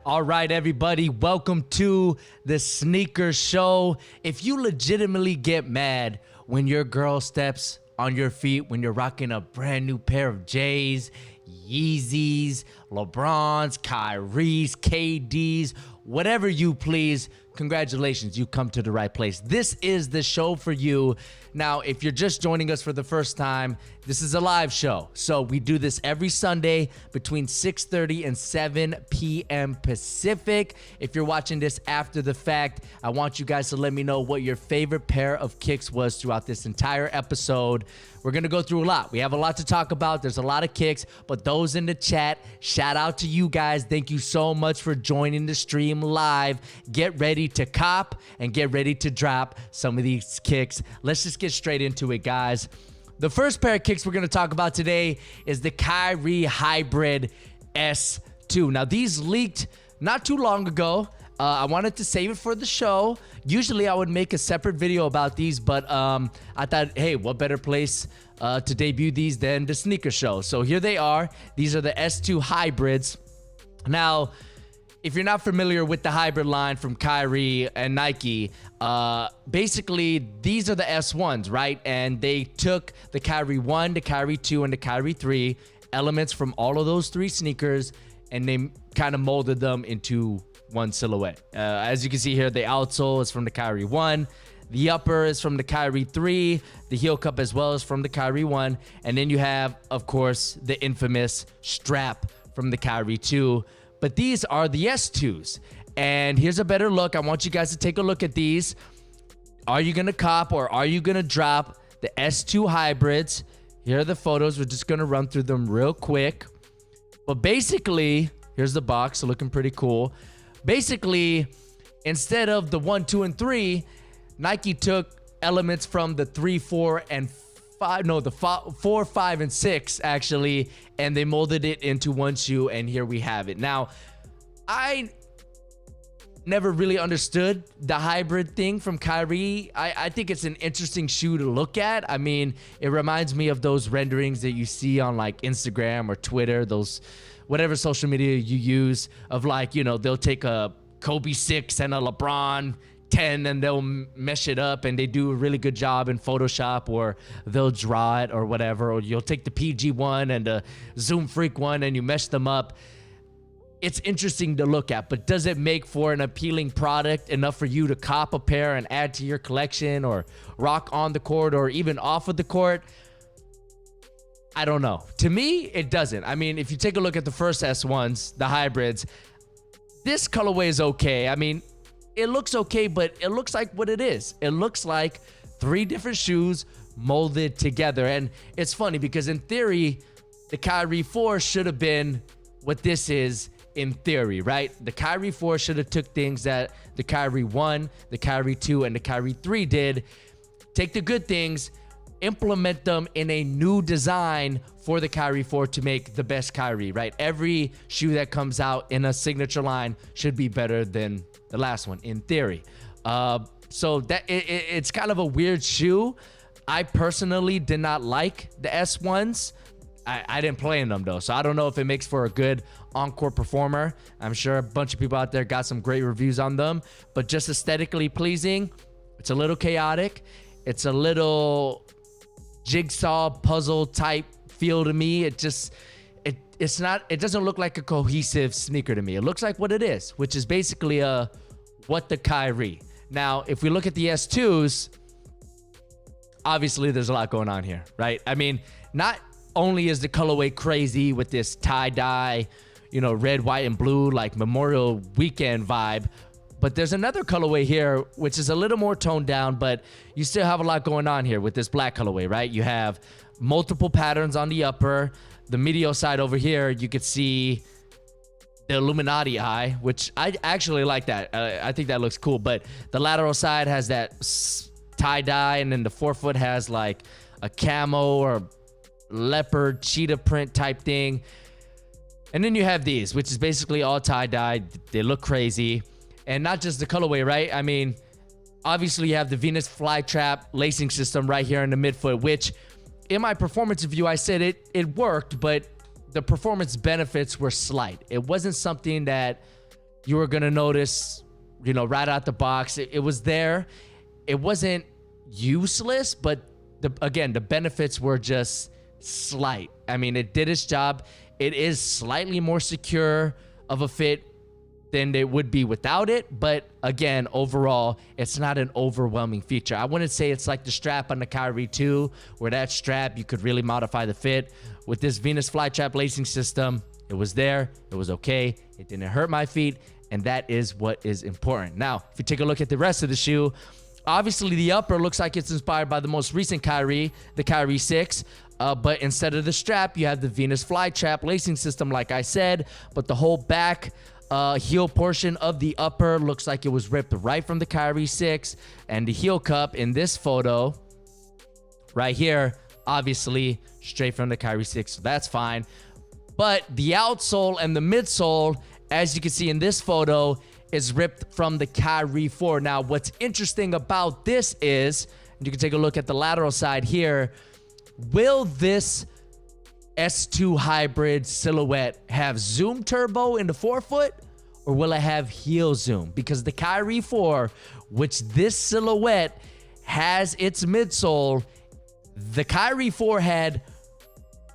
All right, everybody, welcome to the Sneaker Show. If you legitimately get mad when your girl steps on your feet, when you're rocking a brand new pair of J's, YEEZYs, LeBrons, Kyrie's, KD's, whatever you please, congratulations, you come to the right place. This is the show for you. Now, if you're just joining us for the first time, this is a live show. So we do this every Sunday between 6:30 and 7 p.m. Pacific. If you're watching this after the fact, I want you guys to let me know what your favorite pair of kicks was throughout this entire episode. We're going to go through a lot. We have a lot to talk about. There's a lot of kicks, but those in the chat, shout out to you guys. Thank you so much for joining the stream live. Get ready to cop and get ready to drop some of these kicks. Let's just get straight into it, guys. The first pair of kicks we're going to talk about today is the Kyrie Hybrid S2. Now, these leaked not too long ago. I wanted to save it for the show. Usually, I would make a separate video about these, but I thought, hey, what better place to debut these than the Sneaker Show? So here they are. These are the S2 Hybrids. Now, if you're not familiar with the hybrid line from Kyrie and Nike, basically these are the S1s, right? And they took the Kyrie 1, the Kyrie 2, and the Kyrie 3 elements from all of those three sneakers, and they kind of molded them into one silhouette. As you can see here, the outsole is from the Kyrie 1. The upper is from the Kyrie 3. The heel cup as well is from the Kyrie 1. And then you have, of course, the infamous strap from the Kyrie 2. But these are the S2s. And here's a better look. I want you guys to take a look at these. Are you going to cop or are you going to drop the S2 hybrids? Here are the photos. We're just going to run through them real quick. But basically, here's the box looking pretty cool. Basically, instead of the 1, 2, and 3, Nike took elements from the 3, 4, and 5. No, the 4, 5, and 6 actually, and they molded it into one shoe. And here we have it. Now, I never really understood the hybrid thing from Kyrie. I think it's an interesting shoe to look at. I mean, it reminds me of those renderings that you see on like Instagram or Twitter, those whatever social media you use, of like, you know, they'll take a Kobe 6 and a LeBron 10 and they'll mesh it up, and they do a really good job in Photoshop, or they'll draw it or whatever, or you'll take the PG one and the Zoom Freak one and you mesh them up. It's interesting to look at, but does it make for an appealing product enough for you to cop a pair and add to your collection or rock on the court or even off of the court? I don't know. To me, it doesn't. I mean, if you take a look at the first S1s, the hybrids, this colorway is okay. I mean, it looks okay, but it looks like what it is. It looks like three different shoes molded together. And it's funny because in theory, the Kyrie 4 should have been what this is in theory, right? The Kyrie 4 should have took things that the Kyrie 1, the Kyrie 2, and the Kyrie 3 did. Take the good things, implement them in a new design for the Kyrie 4 to make the best Kyrie, right? Every shoe that comes out in a signature line should be better than the last one, in theory. So that it's kind of a weird shoe. I personally did not like the S1s. I didn't play in them though, so I don't know if it makes for a good on-court performer. I'm sure a bunch of people out there got some great reviews on them, but just aesthetically pleasing. It's a little chaotic. It's a little jigsaw puzzle type feel to me. It doesn't look like a cohesive sneaker to me. It looks like what it is, which is basically a what the Kyrie. Now, if we look at the S2s, obviously there's a lot going on here, right? I mean, not only is the colorway crazy with this tie-dye, you know, red, white, and blue, like Memorial Weekend vibe, but there's another colorway here, which is a little more toned down, but you still have a lot going on here with this black colorway, right? You have multiple patterns on the upper. The medial side over here, you could see the Illuminati eye, which I actually like that. I think that looks cool, but the lateral side has that tie-dye, and then the forefoot has like a camo or leopard cheetah print type thing. And then you have these, which is basically all tie-dye. They look crazy. And not just the colorway, right? I mean, obviously you have the Venus flytrap lacing system right here in the midfoot, which in my performance review, I said it worked, but the performance benefits were slight. It wasn't something that you were gonna notice, you know, right out the box, it was there. It wasn't useless, but again, the benefits were just slight. I mean, it did its job. It is slightly more secure of a fit than it would be without it, but again, overall, it's not an overwhelming feature. I wouldn't say it's like the strap on the Kyrie 2, where that strap, you could really modify the fit. With this Venus flytrap lacing system, it was there, it was okay, it didn't hurt my feet, and that is what is important. Now, if you take a look at the rest of the shoe, obviously the upper looks like it's inspired by the most recent Kyrie, the Kyrie 6, but instead of the strap, you have the Venus flytrap lacing system, like I said, but the whole back heel portion of the upper looks like it was ripped right from the Kyrie 6, and the heel cup in this photo right here, obviously straight from the Kyrie 6, so that's fine. But the outsole and the midsole, as you can see in this photo, is ripped from the Kyrie 4. Now, what's interesting about this is, and you can take a look at the lateral side here, will this S2 hybrid silhouette have zoom turbo in the forefoot, or will it have heel zoom? Because the Kyrie 4, which this silhouette has its midsole, the Kyrie 4 had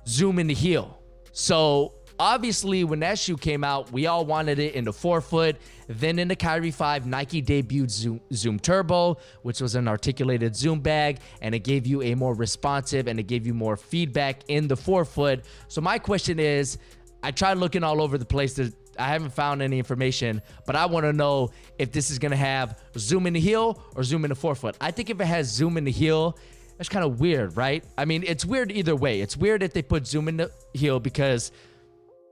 zoom in the heel. So obviously when that shoe came out, we all wanted it in the forefoot. Then in the Kyrie 5, Nike debuted Zoom Turbo, which was an articulated zoom bag, and it gave you a more responsive and it gave you more feedback in the forefoot. So my question is, I tried looking all over the place. I haven't found any information, but I want to know if this is going to have zoom in the heel or zoom in the forefoot. I think if it has zoom in the heel, that's kind of weird, right? I mean, it's weird either way. It's weird if they put zoom in the heel because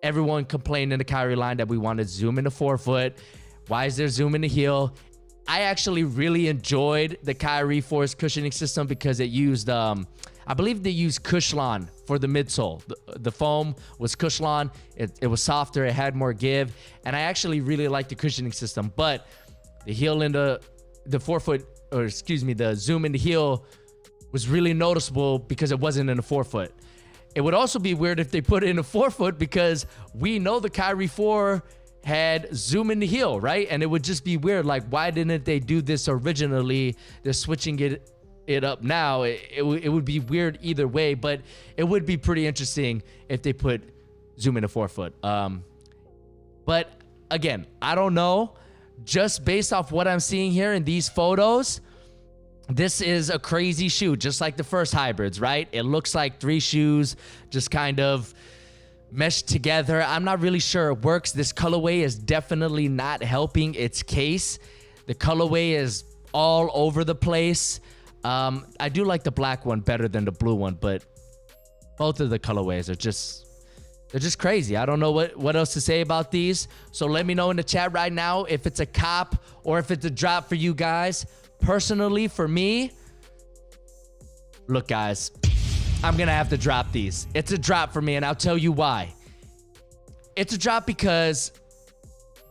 everyone complained in the Kyrie line that we wanted zoom in the forefoot. Why is there zoom in the heel? I actually really enjoyed the Kyrie 4's cushioning system because it used, I believe they used Cushlon for the midsole. The foam was Cushlon. It was softer. It had more give. And I actually really liked the cushioning system. But the heel in the forefoot, or excuse me, the zoom in the heel was really noticeable because it wasn't in the forefoot. It would also be weird if they put it in the forefoot because we know the Kyrie 4 had zoom in the heel, right? And it would just be weird. Like, why didn't they do this originally? They're switching it up now. It would be weird either way, but it would be pretty interesting if they put zoom in the forefoot. But again, I don't know. Just based off what I'm seeing here in these photos, this is a crazy shoe, just like the first hybrids, right? It looks like three shoes just kind of meshed together. I'm not really sure it works. This colorway is definitely not helping its case. The colorway is all over the place. I do like the black one better than the blue one, but both of the colorways are they're just crazy. I don't know what else to say about these. So let me know in the chat right now if it's a cop or if it's a drop for you guys. Personally, for me, look, guys, I'm going to have to drop these. It's a drop for me, and I'll tell you why. It's a drop because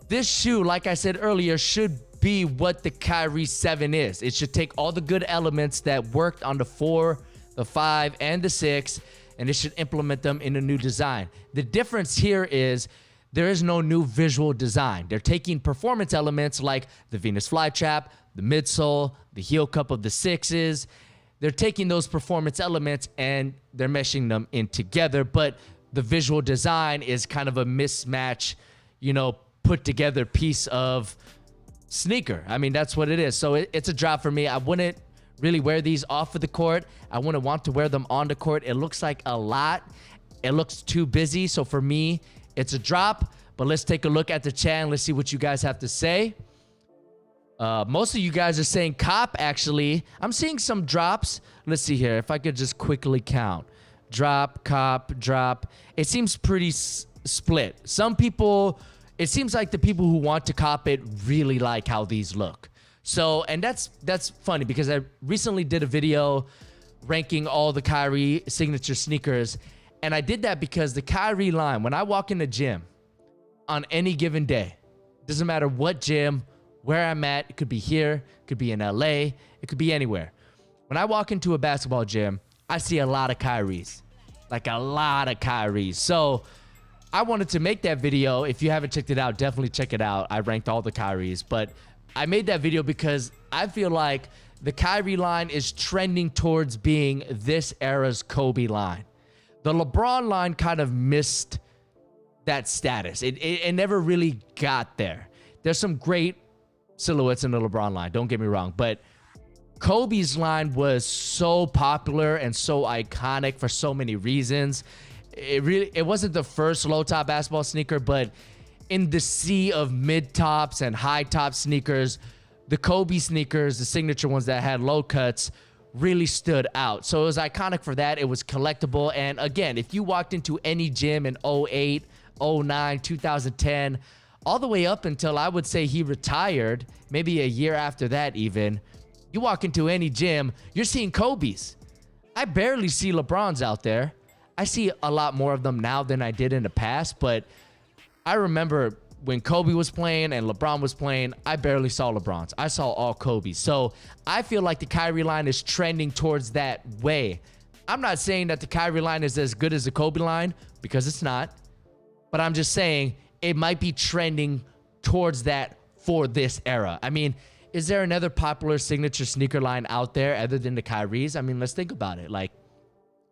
this shoe, like I said earlier, should be what the Kyrie 7 is. It should take all the good elements that worked on the 4, the 5, and the 6, and it should implement them in a new design. The difference here is there is no new visual design. They're taking performance elements like the Venus flytrap, the midsole, the heel cup of the 6s. They're taking those performance elements and they're meshing them in together, but the visual design is kind of a mismatch, you know, put together piece of sneaker. I mean, that's what it is. So it's a drop for me. I wouldn't really wear these off of the court. I wouldn't want to wear them on the court. It looks like a lot. It looks too busy. So for me, it's a drop, but let's take a look at the chat and let's see what you guys have to say. Most of you guys are saying cop, actually. I'm seeing some drops. Let's see here. If I could just quickly count. Drop, cop, drop. It seems pretty split. Some people, it seems like the people who want to cop it really like how these look. So, and that's funny because I recently did a video ranking all the Kyrie signature sneakers. And I did that because the Kyrie line, when I walk in the gym on any given day, doesn't matter what gym, where I'm at, it could be here, it could be in LA, it could be anywhere. When I walk into a basketball gym, I see a lot of Kyries, like a lot of Kyries. So I wanted to make that video. If you haven't checked it out, definitely check it out. I ranked all the Kyries, but I made that video because I feel like the Kyrie line is trending towards being this era's Kobe line. The LeBron line kind of missed that status. It never really got there. There's some great silhouettes in the LeBron line, don't get me wrong, but Kobe's line was so popular and so iconic for so many reasons. It wasn't the first low top basketball sneaker, but in the sea of mid tops and high top sneakers, the Kobe sneakers, the signature ones that had low cuts, really stood out. So it was iconic for that. It was collectible. And again, if you walked into any gym in 08, 09, 2010, all the way up until I would say he retired, maybe a year after that even, you walk into any gym, you're seeing Kobe's. I barely see LeBrons out there. I see a lot more of them now than I did in the past, but I remember when Kobe was playing and LeBron was playing, I barely saw LeBrons. I saw all Kobe's. So I feel like the Kyrie line is trending towards that way. I'm not saying that the Kyrie line is as good as the Kobe line, because it's not, but I'm just saying it might be trending towards that for this era. I mean, is there another popular signature sneaker line out there other than the Kyries? I mean, let's think about it. Like,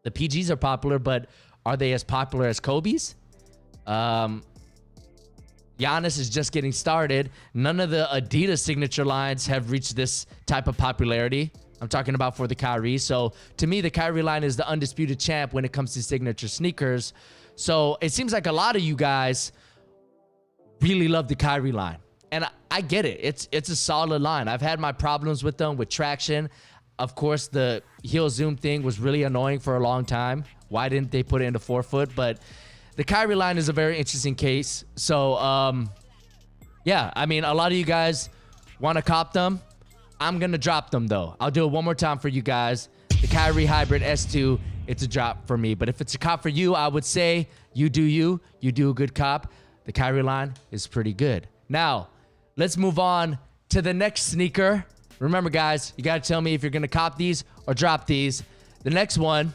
the PGs are popular, but are they as popular as Kobe's? Giannis is just getting started. None of the Adidas signature lines have reached this type of popularity. I'm talking about for the Kyrie. So to me, the Kyrie line is the undisputed champ when it comes to signature sneakers. So it seems like a lot of you guys really love the Kyrie line. And I get it. It's a solid line. I've had my problems with them with traction. Of course, the heel zoom thing was really annoying for a long time. Why didn't they put it into 4-foot? But the Kyrie line is a very interesting case. So, yeah, I mean, a lot of you guys want to cop them. I'm going to drop them, though. I'll do it one more time for you guys. The Kyrie Hybrid S2, it's a drop for me. But if it's a cop for you, I would say you do you. You do a good cop. The Kyrie line is pretty good. Now, let's move on to the next sneaker. Remember, guys, you got to tell me if you're going to cop these or drop these. The next one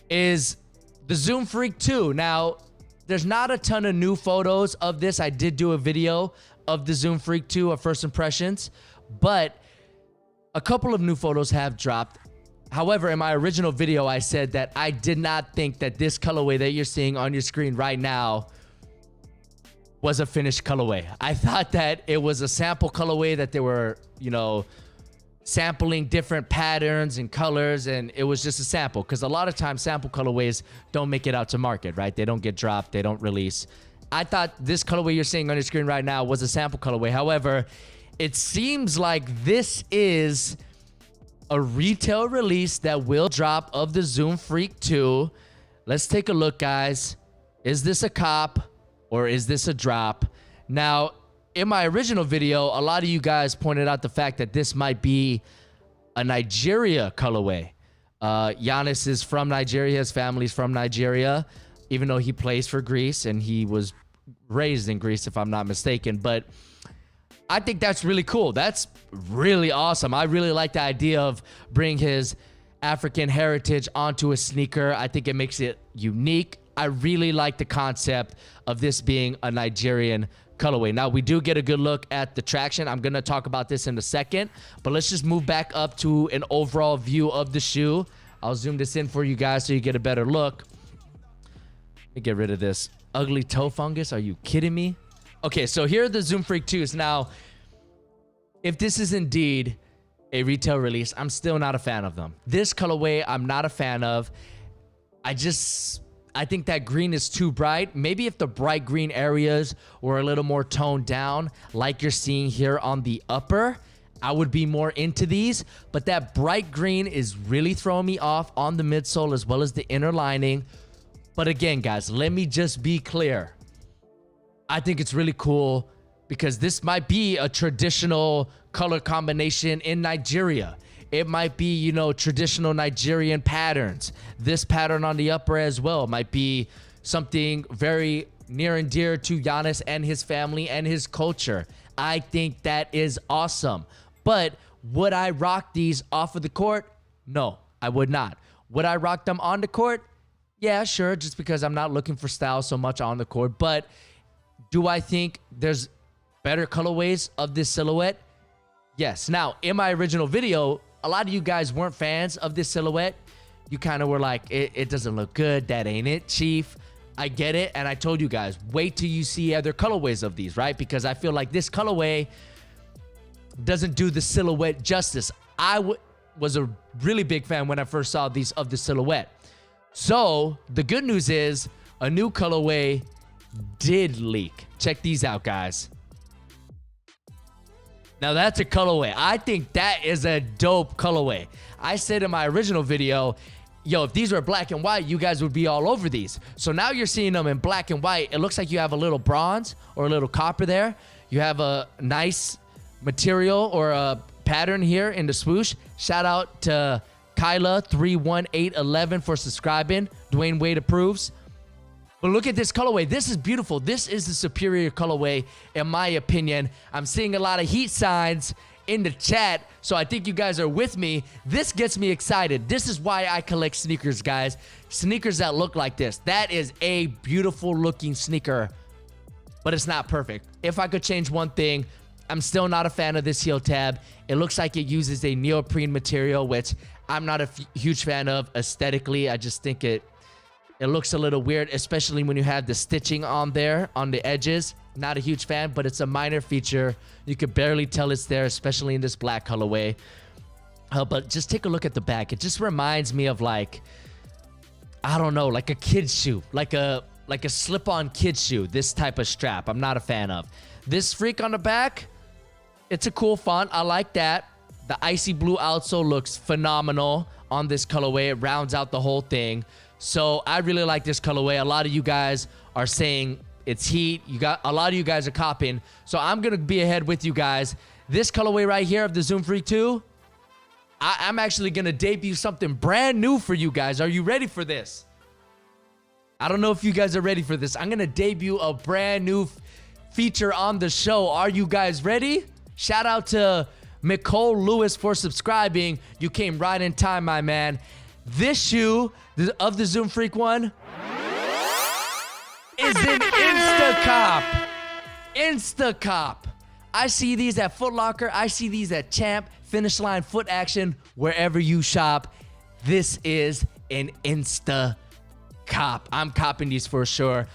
is the Zoom Freak 2. Now, there's not a ton of new photos of this. I did do a video of the Zoom Freak 2 of first impressions, but a couple of new photos have dropped. However, in my original video, I said that I did not think that this colorway that you're seeing on your screen right now was a finished colorway. I thought that it was a sample colorway, that they were, you know, sampling different patterns and colors, and it was just a sample, because a lot of times sample colorways don't make it out to market, right? They don't get dropped, they don't release. I thought this colorway you're seeing on your screen right now was a sample colorway. However, it seems like this is a retail release that will drop of the Zoom Freak 2. Let's take a look, guys. Is this a cop or is this a drop? Now, in my original video, a lot of you guys pointed out the fact that this might be a Nigeria colorway. Giannis is from Nigeria. His family's from Nigeria, even though he plays for Greece and he was raised in Greece, if I'm not mistaken. But I think that's really cool. That's really awesome. I really like the idea of bringing his African heritage onto a sneaker. I think it makes it unique. I really like the concept of this being a Nigerian colorway. Now, we do get a good look at the traction. I'm going to talk about this in a second, but let's just move back up to an overall view of the shoe. I'll zoom this in for you guys so you get a better look. Let me get rid of this ugly toe fungus. Are you kidding me? Okay, so here are the Zoom Freak 2s. Now, if this is indeed a retail release, I'm still not a fan of them. This colorway, I'm not a fan of. I think that green is too bright. Maybe if the bright green areas were a little more toned down, like you're seeing here on the upper, I would be more into these. But that bright green is really throwing me off on the midsole as well as the inner lining. But again, guys, let me just be clear. I think it's really cool because this might be a traditional color combination in Nigeria. It might be, you know, traditional Nigerian patterns. This pattern on the upper as well might be something very near and dear to Giannis and his family and his culture. I think that is awesome. But would I rock these off of the court? No, I would not. Would I rock them on the court? Yeah, sure, just because I'm not looking for style so much on the court. But do I think there's better colorways of this silhouette? Yes. Now, in my original video, a lot of you guys weren't fans of this silhouette. You kind of were like, it doesn't look good. That ain't it, Chief. I get it. And I told you guys, wait till you see other colorways of these, right? Because I feel like this colorway doesn't do the silhouette justice. I was a really big fan when I first saw these of the silhouette. So the good news is a new colorway did leak. Check these out, guys. Now that's a colorway. I think that is a dope colorway. I said in my original video, yo, if these were black and white, you guys would be all over these. So now you're seeing them in black and white. It looks like you have a little bronze or a little copper there. You have a nice material or a pattern here in the swoosh. Shout out to Kyla31811 for subscribing. Dwayne Wade approves. But look at this colorway. This is beautiful. This is the superior colorway, in my opinion. I'm seeing a lot of heat signs in the chat, so I think you guys are with me. This gets me excited. This is why I collect sneakers, guys. Sneakers that look like this. That is a beautiful looking sneaker, but it's not perfect. If I could change one thing, I'm still not a fan of this heel tab. It looks like it uses a neoprene material, which I'm not a huge fan of aesthetically. I just think it looks a little weird, especially when you have the stitching on there on the edges. Not a huge fan, but it's a minor feature. You could barely tell it's there, especially in this black colorway. But just take a look at the back. It just reminds me of, like, I don't know, like a kid's shoe, like a slip-on kid's shoe. This type of strap, I'm not a fan of. This freak on the back, it's a cool font. I like that. The icy blue outsole looks phenomenal on this colorway. It rounds out the whole thing. So I really like this colorway. A lot of you guys are saying it's heat. A lot of you guys are copying. So I'm going to be ahead with you guys. This colorway right here of the Zoom Freak 2, I'm actually going to debut something brand new for you guys. Are you ready for this? I don't know if you guys are ready for this. I'm going to debut a brand new feature on the show. Are you guys ready? Shout out to Nicole Lewis for subscribing. You came right in time, my man. This shoe of the Zoom Freak 1 is an Insta-cop. Insta-cop. I see these at Foot Locker. I see these at Champ, Finish Line, Foot Action, wherever you shop. This is an Insta-cop. I'm copping these for sure.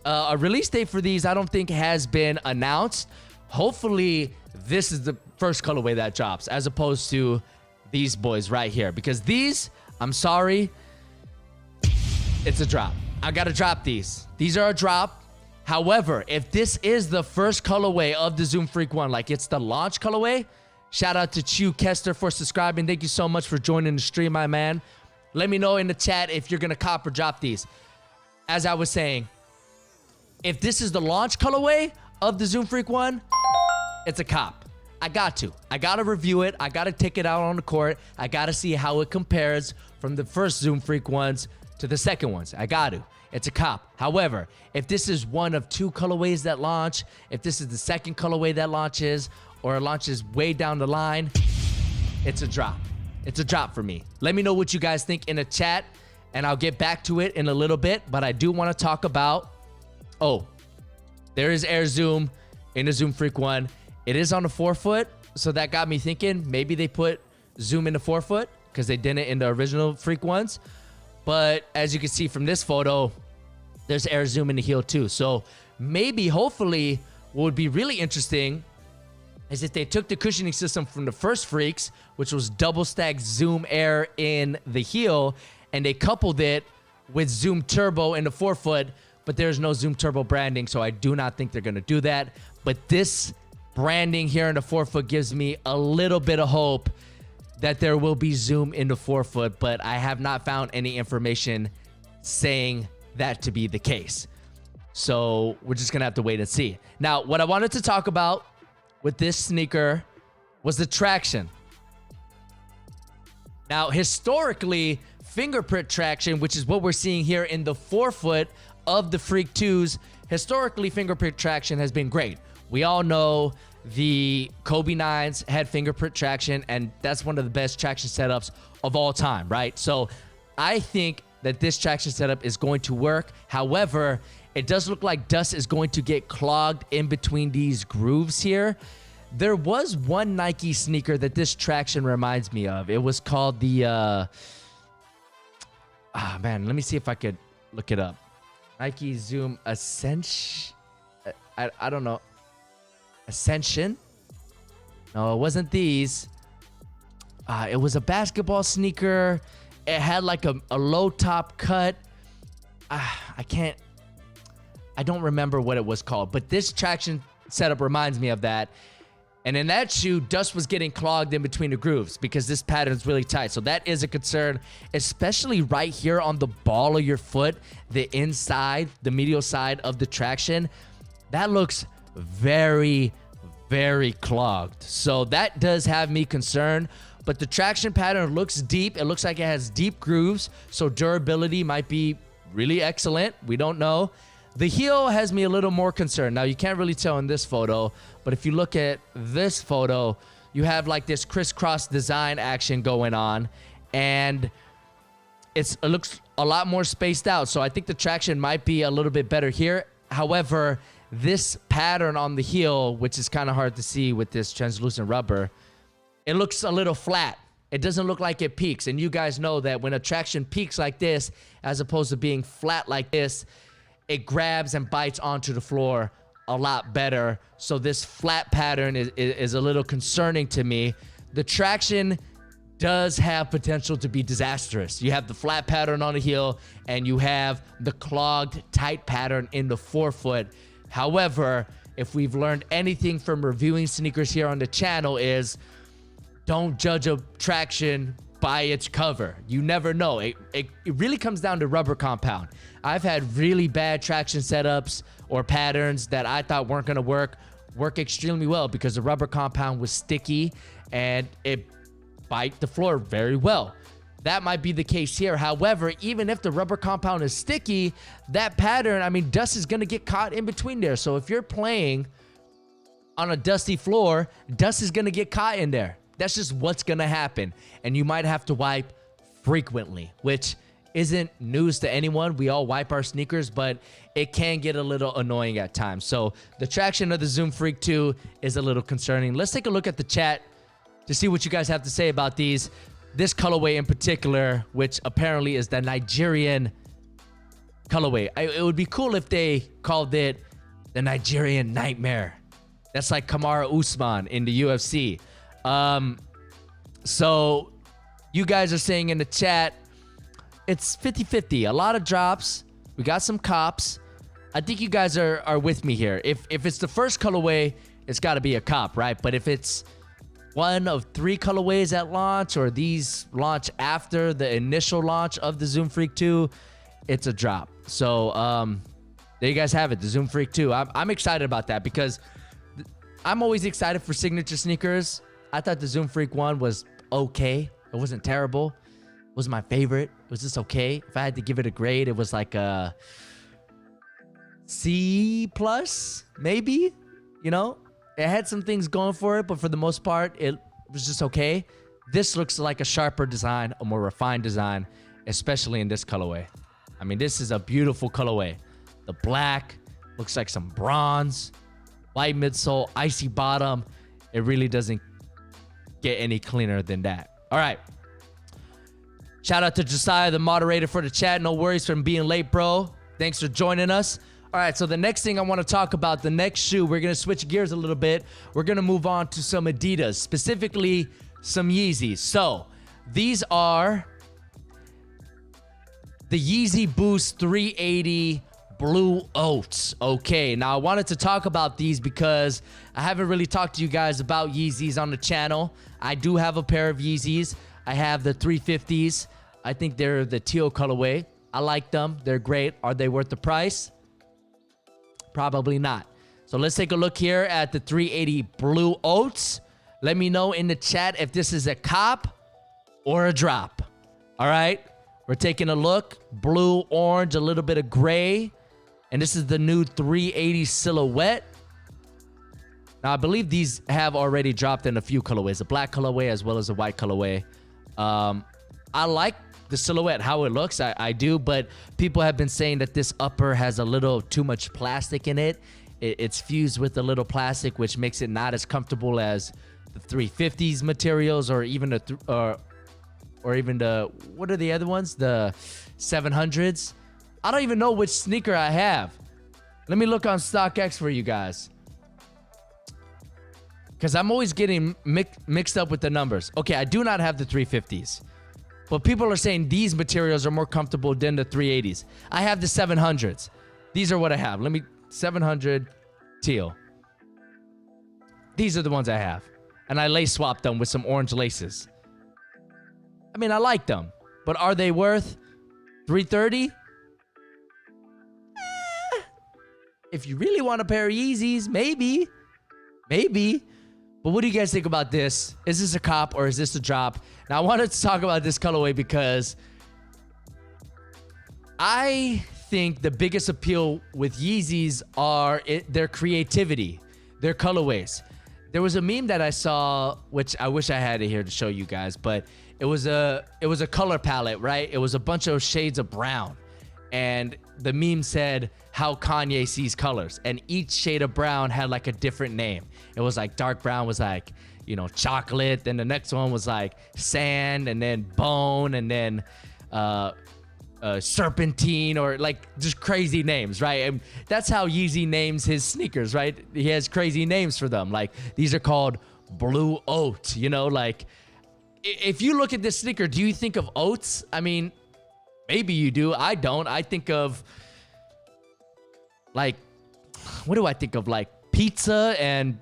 A release date for these I don't think has been announced. Hopefully this is the first colorway that drops, as opposed to these boys right here, because these, I'm sorry, it's a drop. I gotta drop these. These are a drop. However, if this is the first colorway of the Zoom Freak 1, like it's the launch colorway, shout out to Chew Kester for subscribing. Thank you so much for joining the stream, my man. Let me know in the chat if you're gonna cop or drop these. As I was saying, if this is the launch colorway of the Zoom Freak 1, it's a cop. I gotta review it. I gotta take it out on the court. I gotta see how it compares from the first Zoom Freak ones to the second ones. I got to. It's a cop. However, if this is one of two colorways that launch, if this is the second colorway that launches, or it launches way down the line, it's a drop. It's a drop for me. Let me know what you guys think in the chat, and I'll get back to it in a little bit. But I do want to talk about, there is Air Zoom in the Zoom Freak 1. It is on the forefoot, so that got me thinking maybe they put Zoom in the forefoot because they didn't in the original Freak ones. But as you can see from this photo, there's Air Zoom in the heel too. So maybe, hopefully, what would be really interesting is if they took the cushioning system from the first Freaks, which was double stack Zoom Air in the heel, and they coupled it with Zoom Turbo in the forefoot, but there's no Zoom Turbo branding, so I do not think they're going to do that. But this branding here in the forefoot gives me a little bit of hope that there will be Zoom in the forefoot, but I have not found any information saying that to be the case. So we're just going to have to wait and see. Now, what I wanted to talk about with this sneaker was the traction. Now, historically, fingerprint traction, which is what we're seeing here in the forefoot of the Freak 2s, historically, fingerprint traction has been great. We all know the Kobe 9s had fingerprint traction, and that's one of the best traction setups of all time, right? So I think that this traction setup is going to work. However, it does look like dust is going to get clogged in between these grooves here. There was one Nike sneaker that this traction reminds me of. It was called the man, let me see if I could look it up. Nike Zoom Ascension. I don't know. Ascension? No, it wasn't these. It was a basketball sneaker. It had like a low top cut. I don't remember what it was called, but this traction setup reminds me of that. And in that shoe, dust was getting clogged in between the grooves because this pattern is really tight. So that is a concern, especially right here on the ball of your foot, the inside, the medial side of the traction. That looks very, very clogged. So that does have me concerned. But the traction pattern looks deep. It looks like it has deep grooves. So durability might be really excellent. We don't know. The heel has me a little more concerned. Now, you can't really tell in this photo, but if you look at this photo, you have like this crisscross design action going on, and it looks a lot more spaced out. So I think the traction might be a little bit better here. However, this pattern on the heel, which is kind of hard to see with this translucent rubber, it looks a little flat. It doesn't look like it peaks. And you guys know that when a traction peaks like this, as opposed to being flat like this, it grabs and bites onto the floor a lot better. So this flat pattern is a little concerning to me. The traction does have potential to be disastrous. You have the flat pattern on the heel, and you have the clogged, tight pattern in the forefoot. However, if we've learned anything from reviewing sneakers here on the channel, is don't judge a traction by its cover. You never know. It really comes down to rubber compound. I've had really bad traction setups or patterns that I thought weren't going to work extremely well because the rubber compound was sticky and it bite the floor very well. That might be the case here. However, even if the rubber compound is sticky, that pattern, I mean, dust is going to get caught in between there. So if you're playing on a dusty floor, dust is going to get caught in there. That's just what's going to happen. And you might have to wipe frequently, which isn't news to anyone. We all wipe our sneakers, but it can get a little annoying at times. So the traction of the Zoom Freak 2 is a little concerning. Let's take a look at the chat to see what you guys have to say about these. This colorway in particular, which apparently is the Nigerian colorway. It would be cool if they called it the Nigerian Nightmare. That's like Kamaru Usman in the UFC. So you guys are saying in the chat, it's 50-50. A lot of drops. We got some cops. I think you guys are with me here. If it's the first colorway, it's got to be a cop, right? But if it's one of 3 colorways at launch, or these launch after the initial launch of the Zoom Freak 2, it's a drop. So there you guys have it, the Zoom Freak 2. I'm excited about that because I'm always excited for signature sneakers. I thought the Zoom Freak 1 was okay. It wasn't terrible. It was my favorite. It was just okay. If I had to give it a grade, it was like a C+, maybe. You know, it had some things going for it, but for the most part, it was just okay. This looks like a sharper design, a more refined design, especially in this colorway. I mean, this is a beautiful colorway. The black looks like some bronze, white midsole, icy bottom. It really doesn't get any cleaner than that. All right. Shout out to Josiah, the moderator for the chat. No worries from being late, bro. Thanks for joining us. All right, so the next thing I want to talk about, the next shoe, we're going to switch gears a little bit. We're going to move on to some Adidas, specifically some Yeezys. So these are the Yeezy Boost 380 Blue Oats. Okay, now I wanted to talk about these because I haven't really talked to you guys about Yeezys on the channel. I do have a pair of Yeezys. I have the 350s. I think they're the teal colorway. I like them. They're great. Are they worth the price? Probably not. So let's take a look here at the 380 Blue Oats. Let me know in the chat if this is a cop or a drop. All right, we're taking a look. Blue, orange, a little bit of gray. And this is the new 380 silhouette. Now, I believe these have already dropped in a few colorways, a black colorway as well as a white colorway. I like the silhouette, how it looks, I do, but people have been saying that this upper has a little too much plastic in it. It's fused with a little plastic, which makes it not as comfortable as the 350s materials, or even the or even the, what are the other ones? The 700s. I don't even know which sneaker I have. Let me look on StockX for you guys, because I'm always getting mixed up with the numbers. Okay, I do not have the 350s, but people are saying these materials are more comfortable than the 380s. I have the 700s. These are what I have. 700 teal. These are the ones I have. And I lace swapped them with some orange laces. I mean, I like them, but are they worth $330? If you really want a pair of Yeezys, maybe. But what do you guys think about this? Is this a cop or is this a drop? Now, I wanted to talk about this colorway because I think the biggest appeal with Yeezys are their creativity, their colorways. There was a meme that I saw, which I wish I had it here to show you guys, but it was a color palette, right? It was a bunch of shades of brown. And the meme said how Kanye sees colors, and each shade of brown had like a different name. It was like dark brown was like, you know, chocolate, then the next one was like sand, and then bone, and then serpentine, or like just crazy names, right? And that's how Yeezy names his sneakers, right? He has crazy names for them. Like, these are called blue oat, you know? Like, if you look at this sneaker, do you think of oats? I mean, maybe you do. I don't. I think of, like, what do I think of? Like pizza and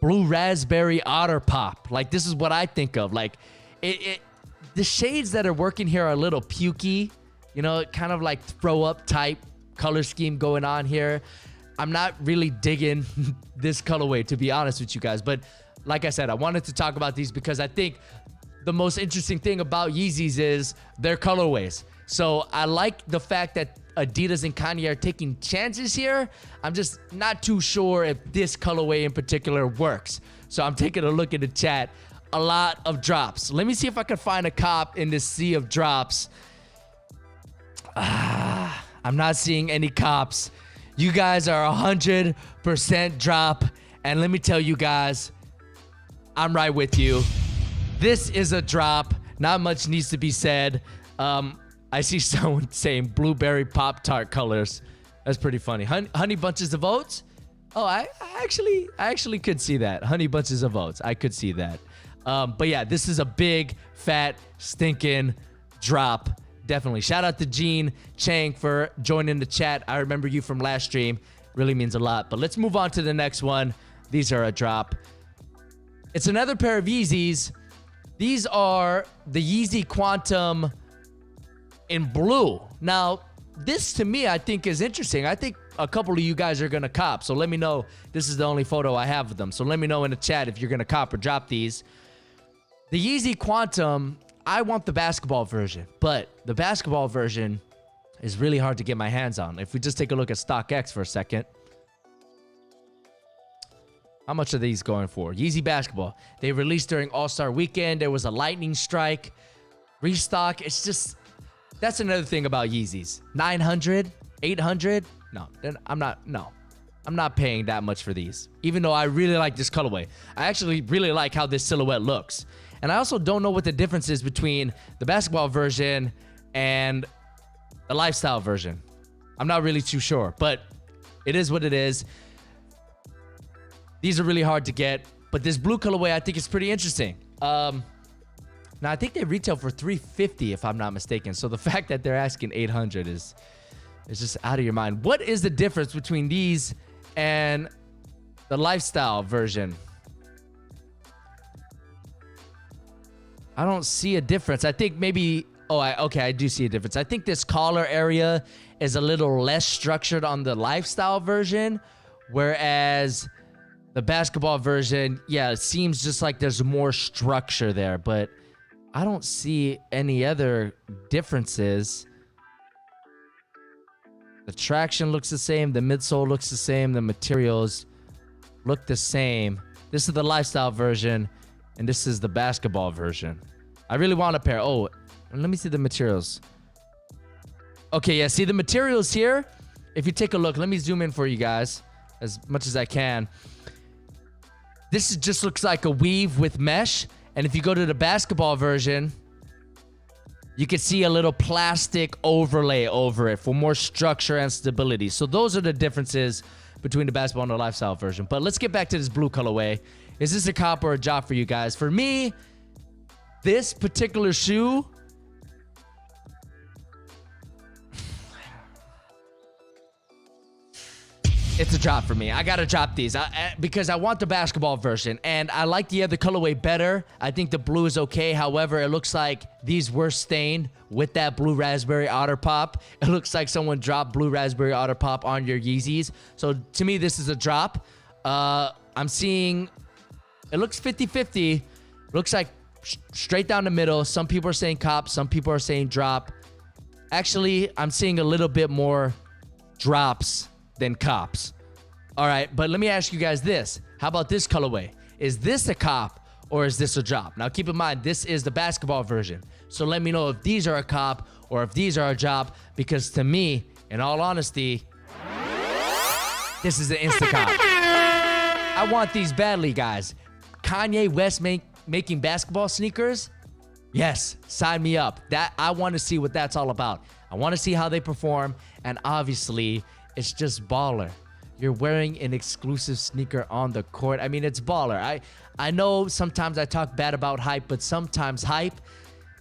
blue raspberry otter pop. Like, this is what I think of. Like, the shades that are working here are a little pukey, you know, kind of like throw up type color scheme going on here. I'm not really digging this colorway, to be honest with you guys. But like I said, I wanted to talk about these because I think the most interesting thing about Yeezys is their colorways. So I like the fact that Adidas and Kanye are taking chances here. I'm just not too sure if this colorway in particular works. So I'm taking a look at the chat. A lot of drops. Let me see if I can find a cop in this sea of drops. I'm not seeing any cops. You guys are 100% drop. And let me tell you guys, I'm right with you. This is a drop. Not much needs to be said. I see someone saying blueberry Pop-Tart colors. That's pretty funny. Honey bunches of oats? Oh, I actually could see that. Honey bunches of oats. I could see that. But yeah, this is a big, fat, stinking drop. Definitely. Shout out to Gene Chang for joining the chat. I remember you from last stream. Really means a lot. But let's move on to the next one. These are a drop. It's another pair of Yeezys. These are the Yeezy Quantum in blue. Now, this to me, I think is interesting. I think a couple of you guys are going to cop. So let me know. This is the only photo I have of them. So let me know in the chat if you're going to cop or drop these. The Yeezy Quantum, I want the basketball version, but the basketball version is really hard to get my hands on. If we just take a look at StockX for a second. How much are these going for? Yeezy basketball. They released during All-Star Weekend. There was a lightning strike. Restock. It's just, that's another thing about Yeezys. 900, 800. No, then I'm not paying that much for these. Even though I really like this colorway. I actually really like how this silhouette looks. And I also don't know what the difference is between the basketball version and the lifestyle version. I'm not really too sure, but it is what it is. These are really hard to get, but this blue colorway I think is pretty interesting. Now I think they retail for $350 if I'm not mistaken. So the fact that they're asking $800 is just out of your mind. What is the difference between these and the lifestyle version? I don't see a difference. I think maybe, okay, I do see a difference. I think this collar area is a little less structured on the lifestyle version, whereas the basketball version, yeah, it seems just like there's more structure there, but I don't see any other differences. The traction looks the same. The midsole looks the same. The materials look the same. This is the lifestyle version, and this is the basketball version. I really want a pair. Oh, Let me see the materials. Okay, yeah, see the materials here? If you take a look, let me zoom in for you guys as much as I can. This just looks like a weave with mesh. And if you go to the basketball version, you can see a little plastic overlay over it for more structure and stability. So those are the differences between the basketball and the lifestyle version. But let's get back to this blue colorway. Is this a cop or a drop for you guys? For me, this particular shoe, it's a drop for me. I gotta drop these because I want the basketball version, and I like the other colorway better. I think the blue is okay. However, it looks like these were stained with that blue raspberry otter pop. It looks like someone dropped blue raspberry otter pop on your Yeezys. So to me, this is a drop. I'm seeing it looks 50-50. Looks like straight down the middle. Some people are saying cop, some people are saying drop. Actually, I'm seeing a little bit more drops than cops. All right, but let me ask you guys this. How about this colorway? Is this a cop or is this a drop? Now, keep in mind, this is the basketball version. So let me know if these are a cop or if these are a drop, because to me, in all honesty, this is an insta cop. I want these badly, guys. Kanye West making basketball sneakers? Yes, sign me up. That I want to see what that's all about. I want to see how they perform, and obviously, it's just baller. You're wearing an exclusive sneaker on the court. I mean, it's baller. I know sometimes I talk bad about hype, but sometimes hype,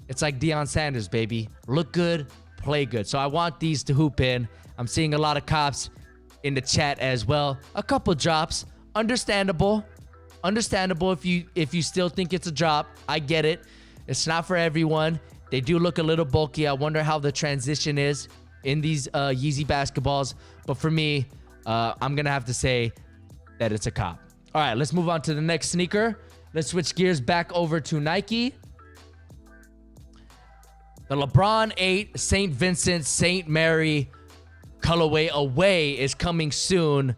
it's like D.o.n Sanders, baby. Look good, play good. So I want these to hoop in. I'm seeing a lot of cops in the chat as well. A couple drops. Understandable. Understandable if you still think it's a drop. I get it. It's not for everyone. They do look a little bulky. I wonder how the transition is in these Yeezy basketballs. But for me, I'm going to have to say that it's a cop. All right, let's move on to the next sneaker. Let's switch gears back over to Nike. The LeBron 8 St Vincent St Mary colorway away is coming soon.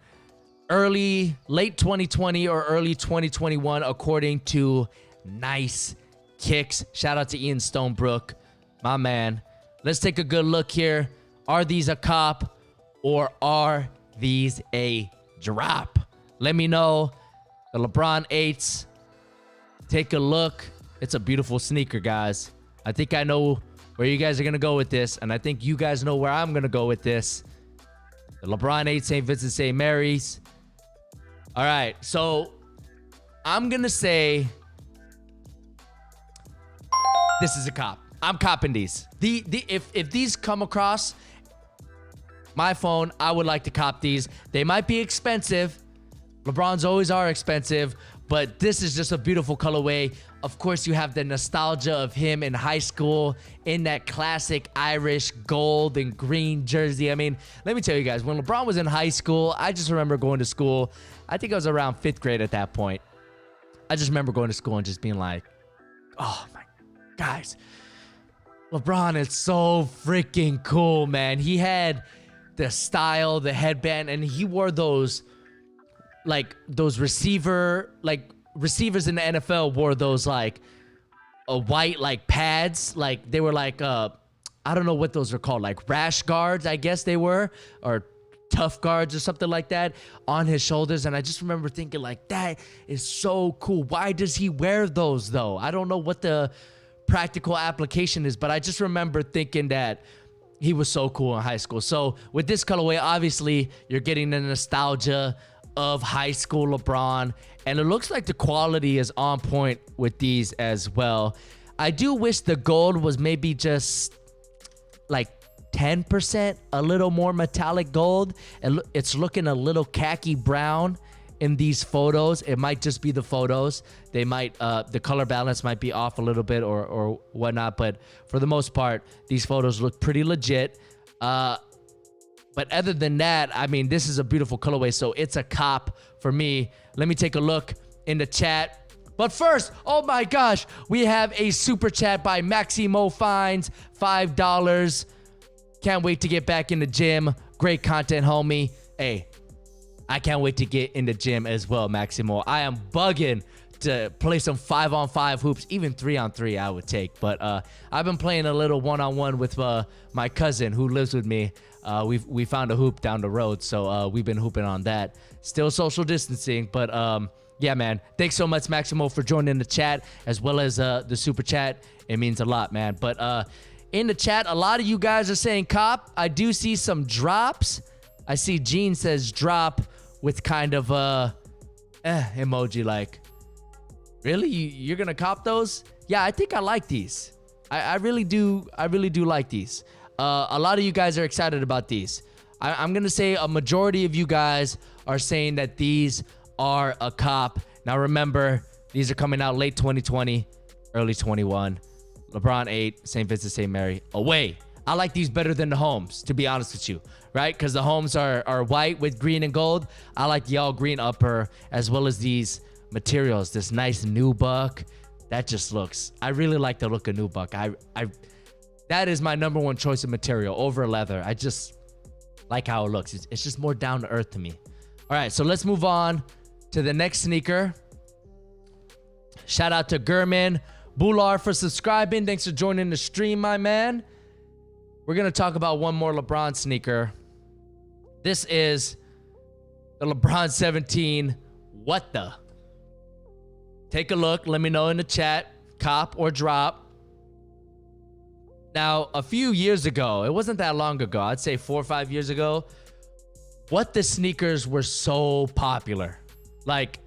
Late 2020 or early 2021, according to Nice Kicks. Shout out to Ian Stonebrook, my man. Let's take a good look here. Are these a cop or are these a drop? Let me know. The LeBron 8s. Take a look. It's a beautiful sneaker, guys. I think I know where you guys are going to go with this, and I think you guys know where I'm going to go with this. The LeBron 8 St. Vincent St. Mary's. All right, so I'm going to say this is a cop. I'm copping these. If these come across my phone, I would like to cop these. They might be expensive. LeBrons always are expensive, but this is just a beautiful colorway. Of course, you have the nostalgia of him in high school in that classic Irish gold and green jersey. I mean, let me tell you guys, when LeBron was in high school, I just remember going to school. I think I was around 5th grade at that point. I just remember going to school and just being like, oh my, guys, LeBron is so freaking cool, man. He had the style, the headband, and he wore those, like, those receivers in the NFL wore those, like, white, like, pads. Like, they were like, I don't know what those are called, like rash guards, I guess they were, or tough guards or something like that on his shoulders. And I just remember thinking, like, that is so cool. Why does he wear those, though? I don't know what the practical application is, but I just remember thinking that he was so cool in high school. So with this colorway, obviously, you're getting the nostalgia of high school LeBron, and it looks like the quality is on point with these as well. I do wish the gold was maybe just like 10%, a little more metallic gold, and it's looking a little khaki brown in these photos. It might just be the photos. They might the color balance might be off a little bit or whatnot, but for the most part, these photos look pretty legit. But other than that, I mean, this is a beautiful colorway, so it's a cop for me. Let me take a look in the chat. But first, oh my gosh, we have a super chat by Maximo Fines, $5. Can't wait to get back in the gym. Great content, homie. Hey, I can't wait to get in the gym as well, Maximo. I am bugging to play some 5-on-5 hoops, even 3-on-3 I would take. But I've been playing a little 1-on-1 with my cousin who lives with me. We found a hoop down the road, so we've been hooping on that. Still social distancing, but yeah, man. Thanks so much, Maximo, for joining the chat, as well as the super chat. It means a lot, man. But in the chat, a lot of you guys are saying cop. I do see some drops. I see Gene says drop with kind of emoji like. Really? You're gonna cop those? Yeah, I think I like these. I really do. I really do like these. A lot of you guys are excited about these. I'm gonna say a majority of you guys are saying that these are a cop. Now remember, these are coming out late 2020, early 21. LeBron 8, St. Vincent, St. Mary, away. I like these better than the homes, to be honest with you, right? Because the homes are white with green and gold. I like the all green upper, as well as these materials, this nice nubuck. That just looks, I really like the look of nubuck. That is my number one choice of material over leather. I just like how it looks. It's just more down to earth to me. All right, so let's move on to the next sneaker. Shout out to Gurman Bular for subscribing. Thanks for joining the stream, my man. We're gonna talk about one more LeBron sneaker. This is the LeBron 17. What the? Take a look. Let me know in the chat, cop or drop. Now, a few years ago, it wasn't that long ago, I'd say 4 or 5 years ago, what the sneakers were so popular. Like,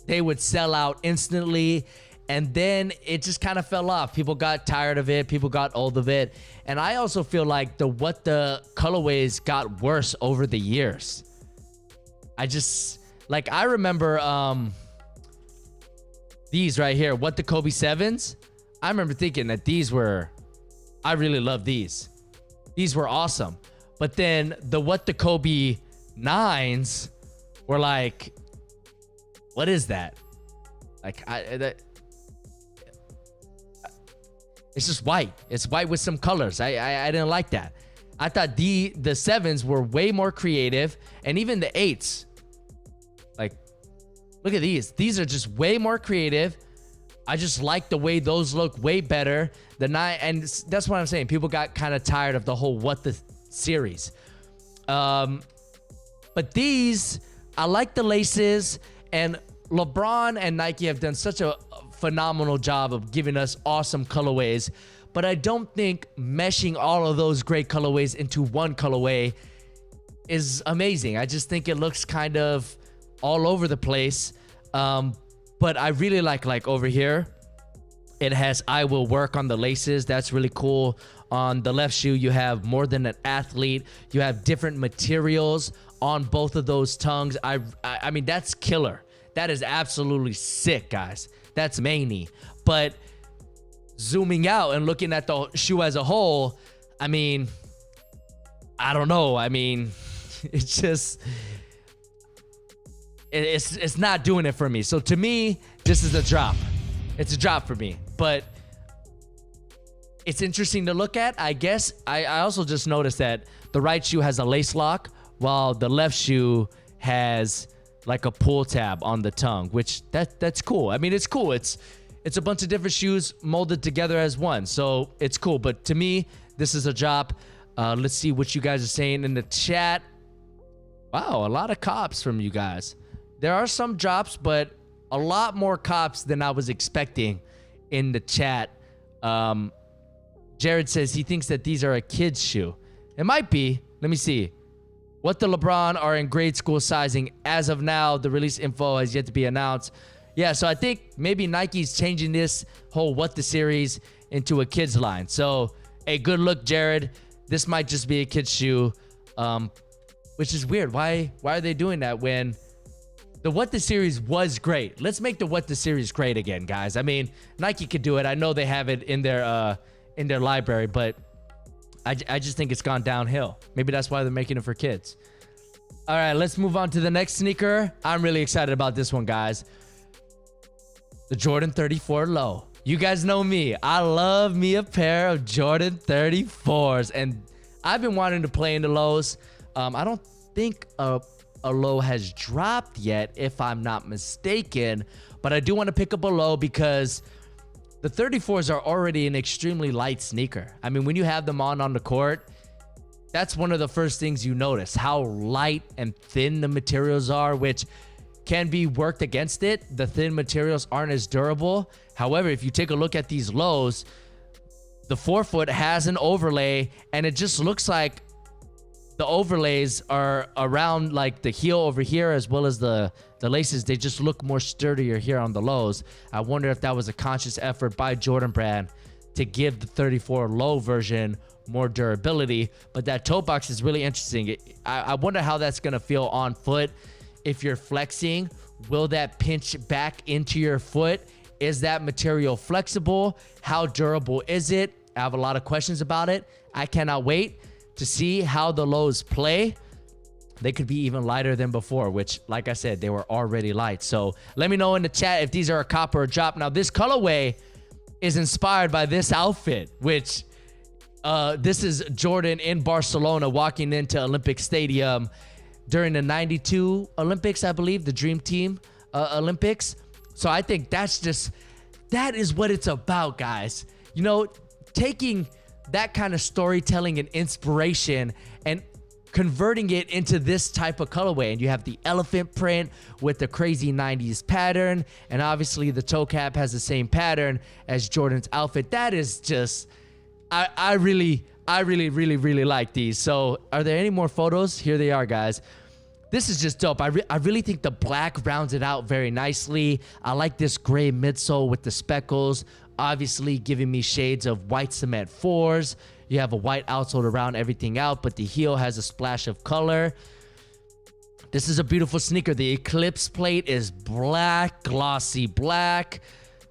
they would sell out instantly, and then it just kind of fell off. People got tired of it. People got old of it. And I also feel like the colorways got worse over the years. I remember these right here, what the Kobe 7s. I remember thinking that I really love these. These were awesome. But then what the Kobe 9s were like, what is that? Like, it's just white. It's white with some colors. I didn't like that. I thought the 7s were way more creative, and even the 8s. Like, look at these. These are just way more creative. I just like the way those look way better. The 9, and that's what I'm saying. People got kind of tired of the whole what the series. But these, I like the laces, and LeBron and Nike have done such a phenomenal job of giving us awesome colorways. But I don't think meshing all of those great colorways into one colorway is amazing. I just think it looks kind of all over the place. But I really like over here, it has I will work on the laces. That's really cool. On the left shoe, you have more than an athlete. You have different materials on both of those tongues. I mean, that's killer. That is absolutely sick, guys. That's many. But zooming out and looking at the shoe as a whole, I mean, I don't know. I mean, it's just, it's not doing it for me. So to me, this is a drop. It's a drop for me. But it's interesting to look at. I guess I also just noticed that the right shoe has a lace lock, while the left shoe has like a pull tab on the tongue, which that's cool. I mean, it's cool. It's a bunch of different shoes molded together as one, so it's cool. But to me, this is a drop. Let's see what you guys are saying in the chat. Wow, a lot of cops from you guys. There are some drops, but a lot more cops than I was expecting in the chat. Jared says he thinks that these are a kid's shoe. It might be. Let me see. What the LeBron are in grade school sizing. As of now, the release info has yet to be announced. Yeah, so I think maybe Nike's changing this whole what the series into a kid's line. So, hey, good look, Jared. This might just be a kid's shoe, which is weird. Why are they doing that when the what the series was great? Let's make the what the series great again, guys. I mean, Nike could do it. I know they have it in their library, but I just think it's gone downhill. Maybe that's why they're making it for kids. All right, let's move on to the next sneaker. I'm really excited about this one, guys. The Jordan 34 Low. You guys know me. I love me a pair of Jordan 34s, and I've been wanting to play in the lows. I don't think a a low has dropped yet, if I'm not mistaken. But I do want to pick up a low because the 34s are already an extremely light sneaker. I mean, when you have them on the court, that's one of the first things you notice, how light and thin the materials are, which can be worked against it. The thin materials aren't as durable. However, if you take a look at these lows, the forefoot has an overlay, and it just looks like the overlays are around like the heel over here, as well as the laces. They just look more sturdier here on the lows. I wonder if that was a conscious effort by Jordan Brand to give the 34 low version more durability. But that toe box is really interesting. I wonder how that's going to feel on foot. If you're flexing, will that pinch back into your foot? Is that material flexible? How durable is it? I have a lot of questions about it. I cannot wait to see how the lows play. They could be even lighter than before, which, like I said, they were already light. So let me know in the chat if these are a cop or a drop. Now, this colorway is inspired by this outfit, which this is Jordan in Barcelona walking into Olympic Stadium during the 92 Olympics, I believe, the Dream Team Olympics. So I think that is what it's about, guys. You know, taking that kind of storytelling and inspiration and converting it into this type of colorway. And you have the elephant print with the crazy 90s pattern, and obviously the toe cap has the same pattern as Jordan's outfit. That is just, I really like these. So are there any more photos? Here they are, guys. This is just dope. I really think the black rounds it out very nicely. I like this gray midsole with the speckles, obviously giving me shades of white cement 4s. You have a white outsole to round everything out, but the heel has a splash of color. This is a beautiful sneaker. The Eclipse plate is black, glossy black.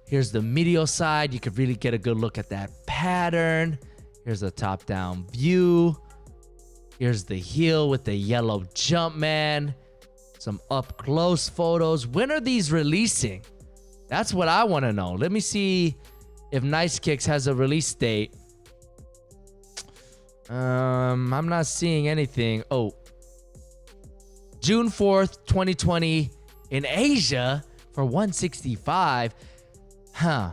Here's the medial side. You could really get a good look at that pattern. Here's the top-down view. Here's the heel with the yellow Jumpman. Some up-close photos. When are these releasing? That's what I want to know. Let me see if Nice Kicks has a release date. I'm not seeing anything. Oh, June 4th, 2020 in Asia for 165. Huh.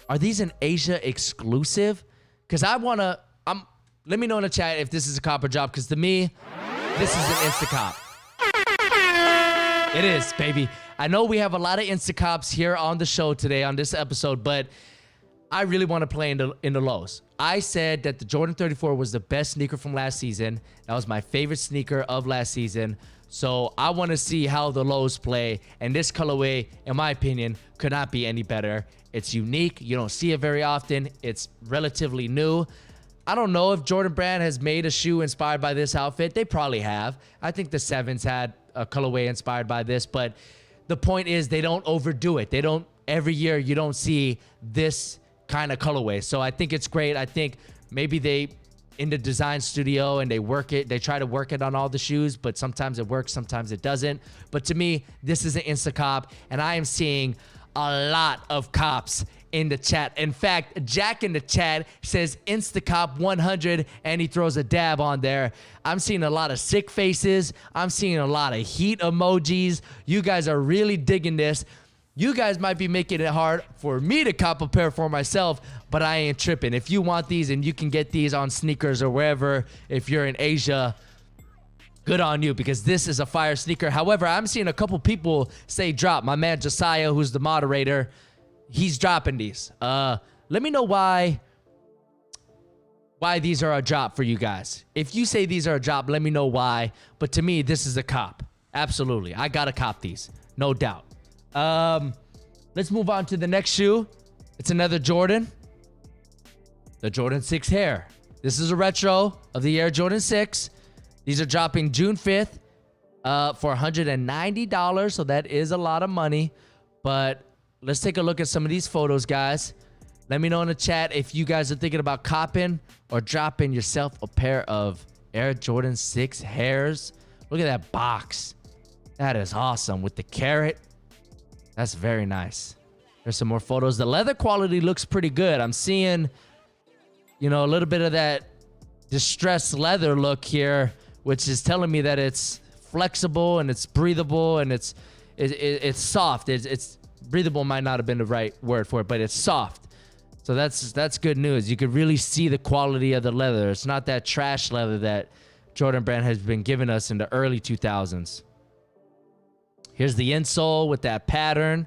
Are these an Asia exclusive? Because I want to... let me know in the chat if this is a cop or drop, because to me, this is an Instacop. It is, baby. I know we have a lot of Instacops here on the show today, on this episode, but I really want to play in the lows. I said that the Jordan 34 was the best sneaker from last season. That was my favorite sneaker of last season. So I want to see how the lows play. And this colorway, in my opinion, could not be any better. It's unique. You don't see it very often. It's relatively new. I don't know if Jordan Brand has made a shoe inspired by this outfit. They probably have. I think the 7s had a colorway inspired by this, but the point is they don't overdo it. They don't, every year you don't see this kind of colorway. So I think it's great. I think maybe they in the design studio and they try to work it on all the shoes, but sometimes it works, sometimes it doesn't. But to me, this is an Instacop, and I am seeing a lot of cops in the chat. In fact, Jack in the chat says Instacop 100, and he throws a dab on there. I'm seeing a lot of sick faces. I'm seeing a lot of heat emojis. You guys are really digging this. You guys might be making it hard for me to cop a pair for myself, but I ain't tripping. If you want these and you can get these on sneakers or wherever, if you're in Asia, good on you, because this is a fire sneaker. However, I'm seeing a couple people say drop. My man Josiah, who's the moderator, he's dropping these. Let me know why these are a drop for you guys. If you say these are a drop, let me know why. But to me, this is a cop. Absolutely. I gotta cop these. No doubt. Let's move on to the next shoe. It's another Jordan. The Jordan 6 Hair. This is a retro of the Air Jordan 6. These are dropping June 5th for $190. So that is a lot of money. But let's take a look at some of these photos, guys. Let me know in the chat if you guys are thinking about copping or dropping yourself a pair of Air Jordan 6 Hairs. Look at that box. That is awesome with the carrot. That's very nice. There's some more photos. The leather quality looks pretty good. I'm seeing, you know, a little bit of that distressed leather look here, which is telling me that it's flexible and it's breathable and it's soft. It's breathable might not have been the right word for it, but it's soft. So that's good news. You could really see the quality of the leather. It's not that trash leather that Jordan Brand has been giving us in the early 2000s. Here's the insole with that pattern.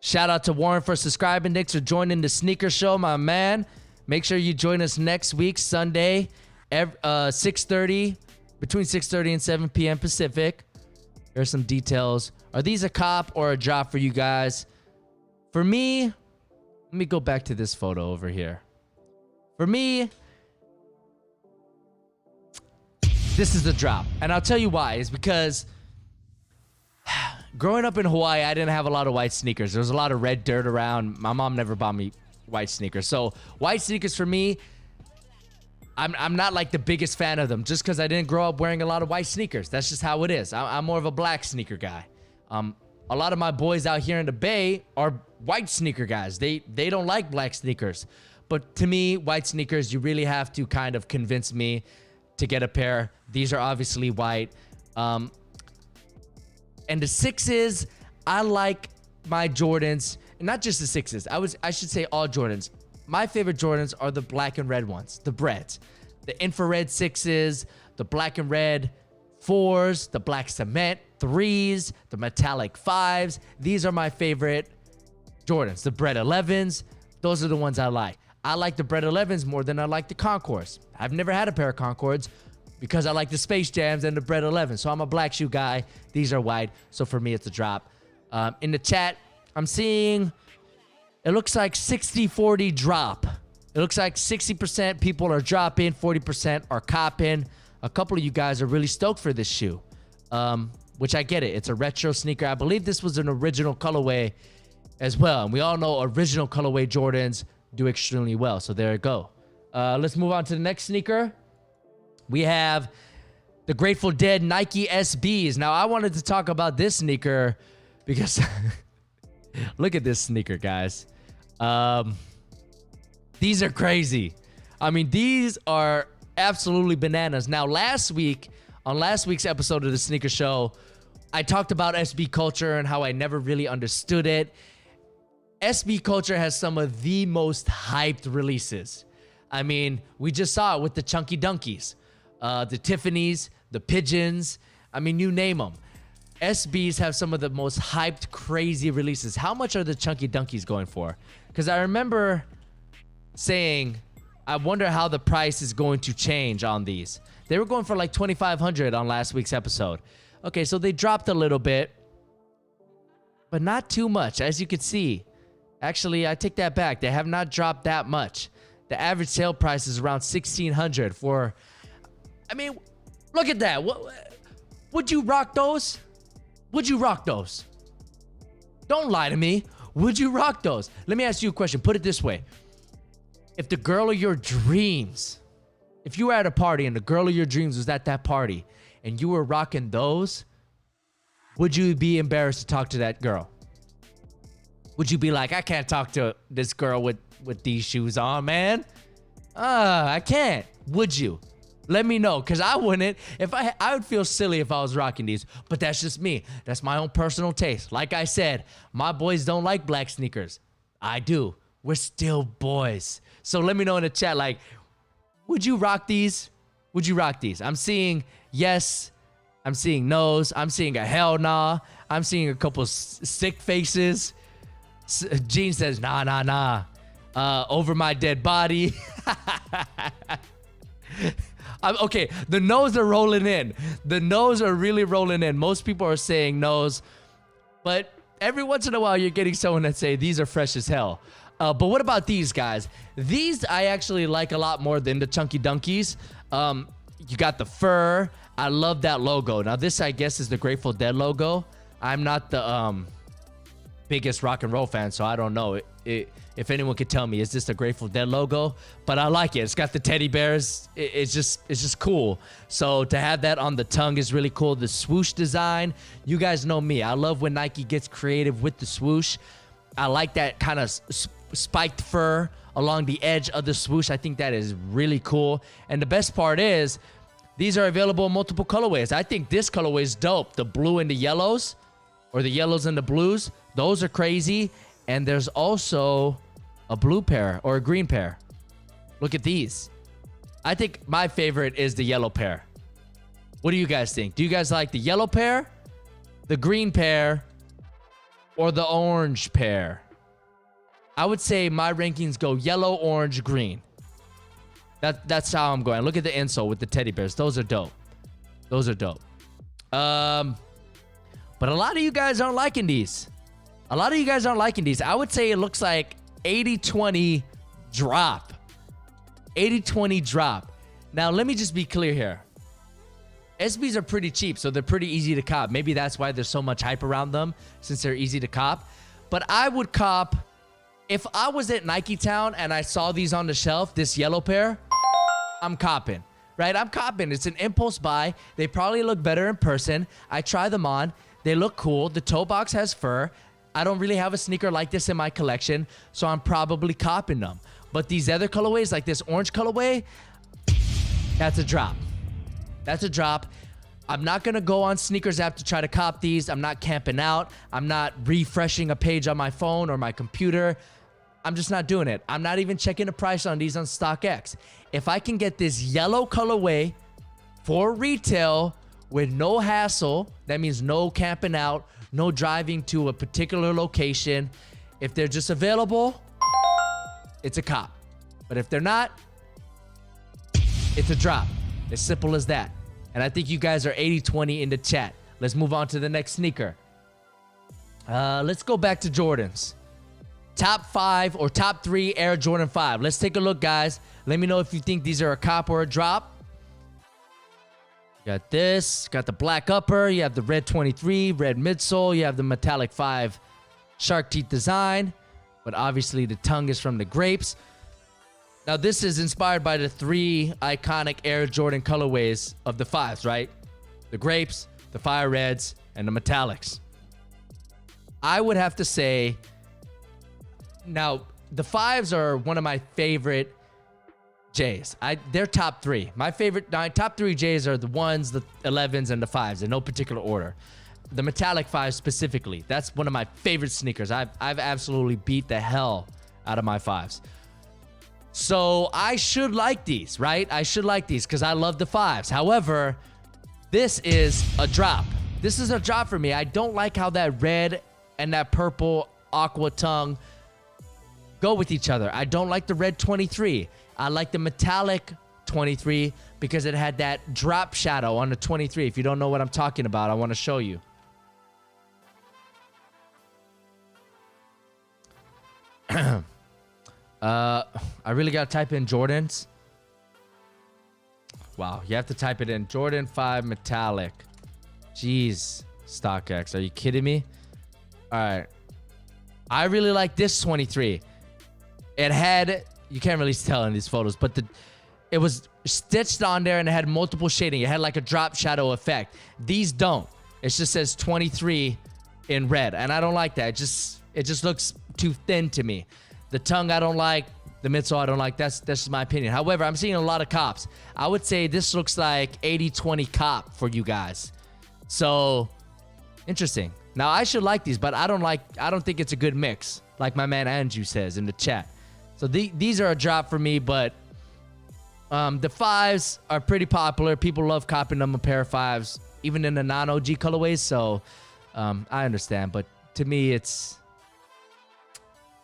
Shout out to Warren for subscribing. Thanks for joining the sneaker show, my man. Make sure you join us next week, Sunday, 6:30, between 6:30 and 7 p.m. Pacific. Here's some details. Are these a cop or a drop for you guys? For me, let me go back to this photo over here. For me, this is a drop. And I'll tell you why. It's because growing up in Hawaii, I didn't have a lot of white sneakers. There was a lot of red dirt around. My mom never bought me white sneakers. So white sneakers for me, I'm not like the biggest fan of them just because I didn't grow up wearing a lot of white sneakers. That's just how it is. I'm more of a black sneaker guy. A lot of my boys out here in the Bay are white sneaker guys. They don't like black sneakers. But to me, white sneakers, you really have to kind of convince me to get a pair. These are obviously white. And the sixes, I like my Jordans, not just the sixes. I should say all Jordans. My favorite Jordans are the black and red ones, the breads, the infrared sixes, the black and red fours, the black cement threes, the metallic fives. These are my favorite Jordans. The bread 11s, those are the ones I like. I like the bread 11s more than I like the Concords. I've never had a pair of Concords because I like the Space Jams and the bread 11. So I'm a black shoe guy. These are white. So for me, it's a drop. In the chat, I'm seeing, it looks like 60-40 drop. It looks like 60% people are dropping, 40% are copping. A couple of you guys are really stoked for this shoe, which I get it. It's a retro sneaker. I believe this was an original colorway as well. And we all know original colorway Jordans do extremely well. So there you go. Let's move on to the next sneaker. We have the Grateful Dead Nike SBs. Now, I wanted to talk about this sneaker because look at this sneaker, guys. These are crazy. I mean, these are absolutely bananas. Now, on last week's episode of the Sneaker Show, I talked about SB culture and how I never really understood it. SB culture has some of the most hyped releases. I mean, we just saw it with the Chunky Dunkies, the Tiffany's, the Pigeons. I mean, you name them. SBs have some of the most hyped, crazy releases. How much are the Chunky Dunkies going for? Because I remember saying, I wonder how the price is going to change on these. They were going for like $2,500 on last week's episode. Okay, so they dropped a little bit, but not too much, as you can see. Actually, I take that back. They have not dropped that much. The average sale price is around $1,600 for, I mean, look at that. Would you rock those? Would you rock those? Don't lie to me. Would you rock those? Let me ask you a question. Put it this way. If the girl of your dreams, if you were at a party and the girl of your dreams was at that party and you were rocking those, would you be embarrassed to talk to that girl? Would you be like, I can't talk to this girl with these shoes on, man? I can't. Would you? Let me know, because I wouldn't. I would feel silly if I was rocking these, but that's just me. That's my own personal taste. Like I said, my boys don't like black sneakers. I do. We're still boys. So let me know in the chat, like, would you rock these? Would you rock these? I'm seeing yes. I'm seeing no's. I'm seeing a hell nah. I'm seeing a couple sick faces. Gene says, nah. Over my dead body. Okay, the no's are rolling in. The no's are really rolling in. Most people are saying no's, but every once in a while you're getting someone that say these are fresh as hell. But what about these guys? These I actually like a lot more than the Chunky Dunkies. You got the fur. I love that logo. Now this, I guess, is the Grateful Dead logo. I'm not the biggest rock and roll fan, so I don't know if anyone could tell me, is this the Grateful Dead logo? But I like it. It's got the teddy bears. It's just cool. So to have that on the tongue is really cool. The swoosh design, you guys know me. I love when Nike gets creative with the swoosh. I like that kind of spiked fur along the edge of the swoosh. I think that is really cool. And the best part is These are available in multiple colorways. I think this colorway is dope. The blue and the yellows, or the yellows and the blues, those are crazy. And there's also a blue pair or a green pair. Look at these. I think my favorite is the yellow pair. What do you guys think? Do you guys like the yellow pair, the green pair, or the orange pair? I would say my rankings go yellow, orange, green. That's how I'm going. Look at the insole with the teddy bears. Those are dope. Those are dope. But a lot of you guys aren't liking these. A lot of you guys aren't liking these. I would say it looks like 80-20 drop. 80-20 drop. Now, let me just be clear here. SBs are pretty cheap, so they're pretty easy to cop. Maybe that's why there's so much hype around them, since they're easy to cop. But I would cop, if I was at Nike Town and I saw these on the shelf, this yellow pair, I'm copping, right? I'm copping. It's an impulse buy. They probably look better in person. I try them on. They look cool. The toe box has fur. I don't really have a sneaker like this in my collection, so I'm probably copping them. But these other colorways, like this orange colorway, that's a drop. That's a drop. I'm not going to go on Sneakers app to try to cop these. I'm not camping out. I'm not refreshing a page on my phone or my computer. I'm just not doing it. I'm not even checking the price on these on StockX. If I can get this yellow colorway for retail with no hassle, that means no camping out, no driving to a particular location. If they're just available, it's a cop. But if they're not, it's a drop. As simple as that. And I think you guys are 80-20 in the chat. Let's move on to the next sneaker. Let's go back to Jordans. Top 5 or top 3 Air Jordan 5. Let's take a look, guys. Let me know if you think these are a cop or a drop. Got this. Got the black upper. You have the red 23, red midsole. You have the metallic 5 shark teeth design. But obviously the tongue is from the grapes. Now, this is inspired by the 3 iconic Air Jordan colorways of the 5s, right? The grapes, the fire reds, and the metallics. I would have to say... Now, the 5s are one of my favorite J's. They're top 3. My top 3 J's are the 1s, the 11s, and the 5s in no particular order. The metallic 5 specifically. That's one of my favorite sneakers. I've absolutely beat the hell out of my 5s. So I should like these, right? I should like these because I love the 5s. However, this is a drop. This is a drop for me. I don't like how that red and that purple aqua tongue go with each other. I don't like the red 23. I like the metallic 23 because it had that drop shadow on the 23. If you don't know what I'm talking about, I want to show you. I really got to type in Jordans. Wow, you have to type it in. Jordan 5 metallic. Jeez, StockX. Are you kidding me? All right. I really like this 23. It had, you can't really tell in these photos, but it was stitched on there and it had multiple shading. It had like a drop shadow effect. These don't. It just says 23 in red, and I don't like that. It just looks too thin to me. The tongue I don't like. The midsole I don't like. That's just my opinion. However, I'm seeing a lot of cops. I would say this looks like 80-20 cop for you guys. So, interesting. Now, I should like these, but I don't think it's a good mix, like my man Andrew says in the chat. So these are a drop for me, but the 5s are pretty popular. People love copping them, a pair of 5s, even in the non-OG colorways. So I understand, but to me, it's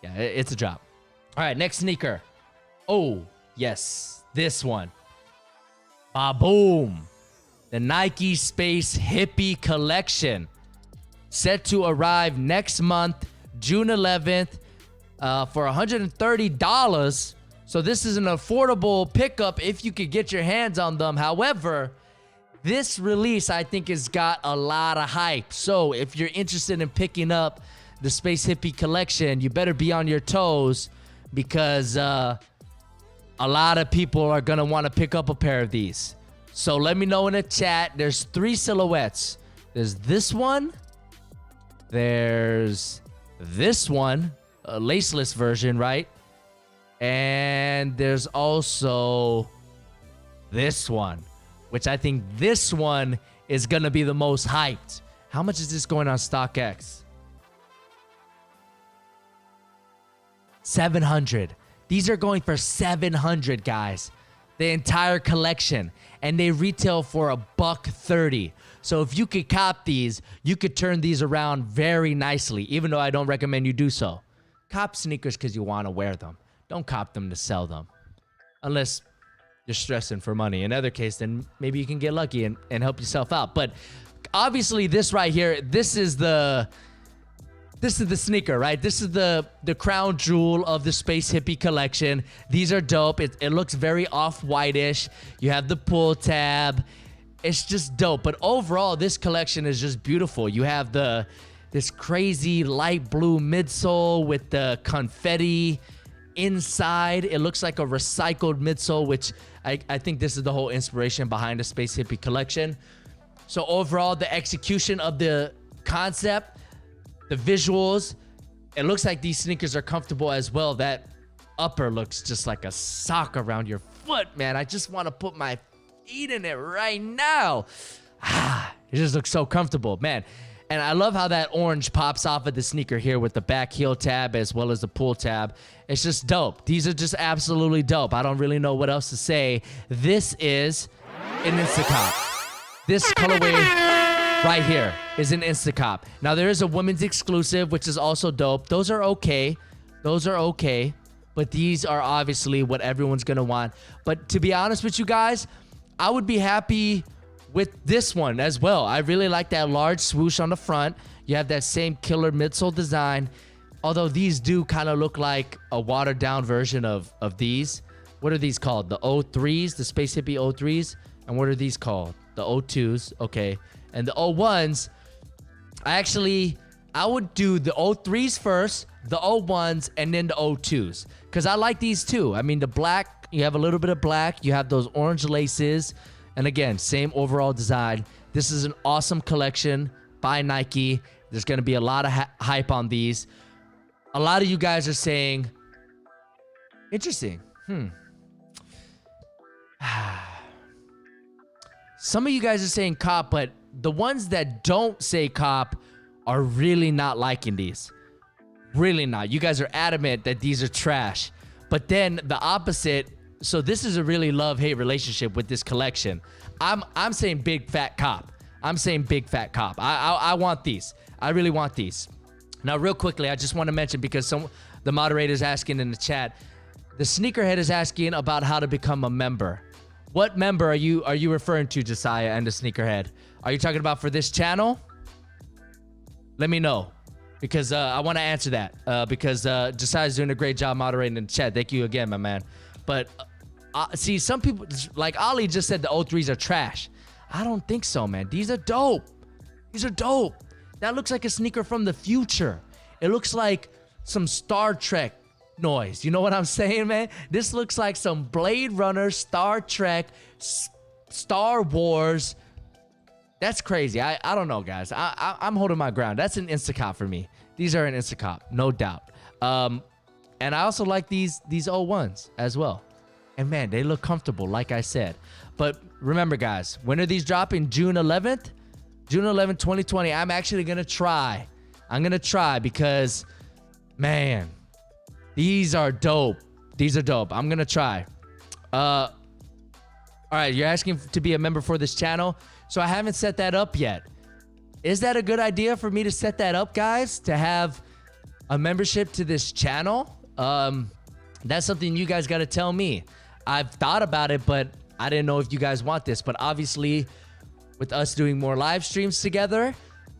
a drop. All right, next sneaker. Oh, yes, this one. Ba-boom. The Nike Space Hippie Collection. Set to arrive next month, June 11th. For $130. So this is an affordable pickup if you could get your hands on them. However, this release I think has got a lot of hype. So if you're interested in picking up the Space Hippie Collection, you better be on your toes because a lot of people are going to want to pick up a pair of these. So let me know in the chat. There's 3 silhouettes. There's this one. There's this one. A laceless version, right? And there's also this one which I think this one is gonna be the most hyped. How much is this going on StockX? 700. These are going for 700, guys. The entire collection, and they retail for $130. So if you could cop these, you could turn these around very nicely, even though I don't recommend you do so. Cop sneakers because you want to wear them. Don't cop them to sell them. Unless you're stressing for money. In other case, then maybe you can get lucky and help yourself out. But obviously this right here, this is the sneaker, right? This is the crown jewel of the Space Hippie collection. These are dope. It looks very off-whitish. You have the pull tab. It's just dope. But overall, this collection is just beautiful. You have this crazy light blue midsole with the confetti inside. It looks like a recycled midsole, which I think this is the whole inspiration behind the Space Hippie collection. So overall, the execution of the concept, the visuals, it looks like these sneakers are comfortable as well. That upper looks just like a sock around your foot, man. I just want to put my feet in it right now. It just looks so comfortable, man. And I love how that orange pops off of the sneaker here with the back heel tab as well as the pull tab. It's just dope. These are just absolutely dope. I don't really know what else to say. This is an Instacop. This colorway right here is an Instacop. Now, there is a women's exclusive, which is also dope. Those are okay. Those are okay. But these are obviously what everyone's going to want. But to be honest with you guys, I would be happy with this one as well. I really like that large swoosh on the front. You have that same killer midsole design. Although these do kind of look like a watered down version of these. What are these called? The O3s, the Space Hippie O3s. And what are these called? The O2s. Okay. And the O1s, I would do the O3s first, the O1s, and then the O2s. Because I like these too. I mean, the black, you have a little bit of black. You have those orange laces. And again, same overall design. This is an awesome collection by Nike. There's going to be a lot of hype on these. A lot of you guys are saying, interesting. Some of you guys are saying cop, but the ones that don't say cop are really not liking these. Really not. You guys are adamant that these are trash. But then the opposite. So this is a really love-hate relationship with this collection. I'm saying big fat cop. I'm saying big fat cop. I want these. I really want these. Now, real quickly, I just want to mention, because the moderator's asking in the chat, the sneakerhead is asking about how to become a member. What member are you referring to, Josiah and the sneakerhead? Are you talking about for this channel? Let me know, because I want to answer that, because Josiah's doing a great job moderating in the chat. Thank you again, my man. But see, some people, like Ali just said, the O3s are trash. I don't think so, man. These are dope. These are dope. That looks like a sneaker from the future. It looks like some Star Trek noise. You know what I'm saying, man? This looks like some Blade Runner, Star Trek, Star Wars. That's crazy. I don't know, guys. I'm holding my ground. That's an Instacop for me. These are an Instacop, no doubt. And I also like these O1s as well. And man, they look comfortable, like I said. But remember, guys, when are these dropping? June 11th? June 11th, 2020. I'm actually going to try. I'm going to try because, man, these are dope. These are dope. I'm going to try. All right, you're asking to be a member for this channel. So I haven't set that up yet. Is that a good idea for me to set that up, guys? To have a membership to this channel? That's something you guys got to tell me. I've thought about it, but I didn't know if you guys want this. But obviously, with us doing more live streams together,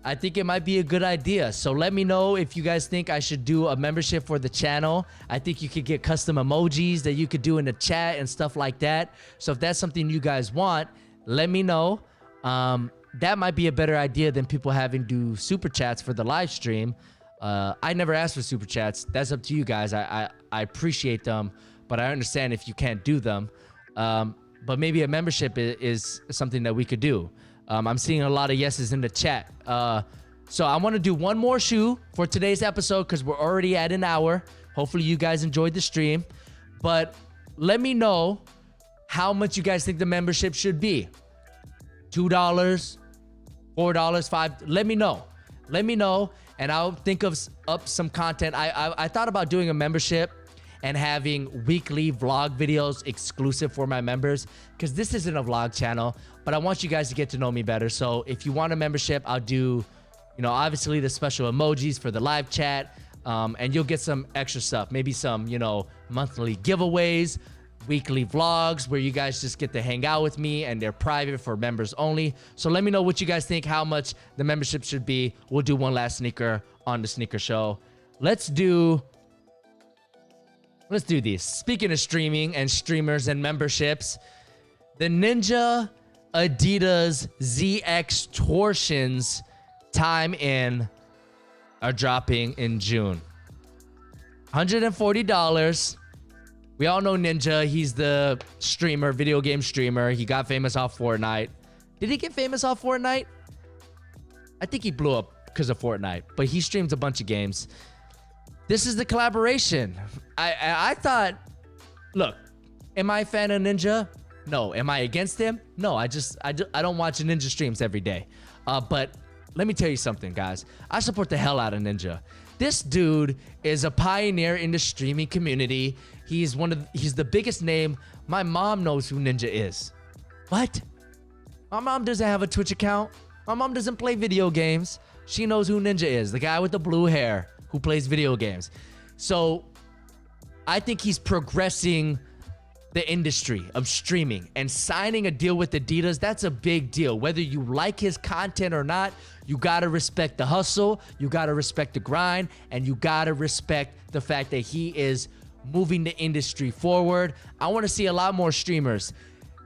I think it might be a good idea. So let me know if you guys think I should do a membership for the channel. I think you could get custom emojis that you could do in the chat and stuff like that. So if that's something you guys want, let me know. That might be a better idea than people having to do super chats for the live stream. I never asked for super chats. That's up to you guys. I appreciate them, but I understand if you can't do them. But maybe a membership is something that we could do. I'm seeing a lot of yeses in the chat. So I want to do one more shoe for today's episode because we're already at an hour. Hopefully you guys enjoyed the stream. But let me know how much you guys think the membership should be. $2, $4, $5. Let me know. Let me know, and I'll think of up some content. I thought about doing a membership and having weekly vlog videos exclusive for my members, because this isn't a vlog channel, but I want you guys to get to know me better. So if you want a membership, I'll do, you know, obviously the special emojis for the live chat, and you'll get some extra stuff, maybe some, you know, monthly giveaways, weekly vlogs where you guys just get to hang out with me, and they're private for members only. So let me know what you guys think, how much the membership should be. We'll do one last sneaker on the sneaker show. Let's do these. Speaking of streaming and streamers and memberships, the Ninja Adidas ZX Torsions time in are dropping in June. $140. We all know Ninja. He's the streamer, video game streamer. He got famous off Fortnite. Did he get famous off Fortnite? I think he blew up because of Fortnite, but he streams a bunch of games. This is the collaboration. I thought, look, am I a fan of Ninja? No. Am I against him? No. I don't watch Ninja streams every day. But let me tell you something, guys. I support the hell out of Ninja. This dude is a pioneer in the streaming community. He's the biggest name. My mom knows who Ninja is. What? My mom doesn't have a Twitch account. My mom doesn't play video games. She knows who Ninja is, the guy with the blue hair who plays video games. So I think he's progressing the industry of streaming, and signing a deal with Adidas, that's a big deal. Whether you like his content or not, you gotta respect the hustle, you gotta respect the grind, and you gotta respect the fact that he is moving the industry forward. I want to see a lot more streamers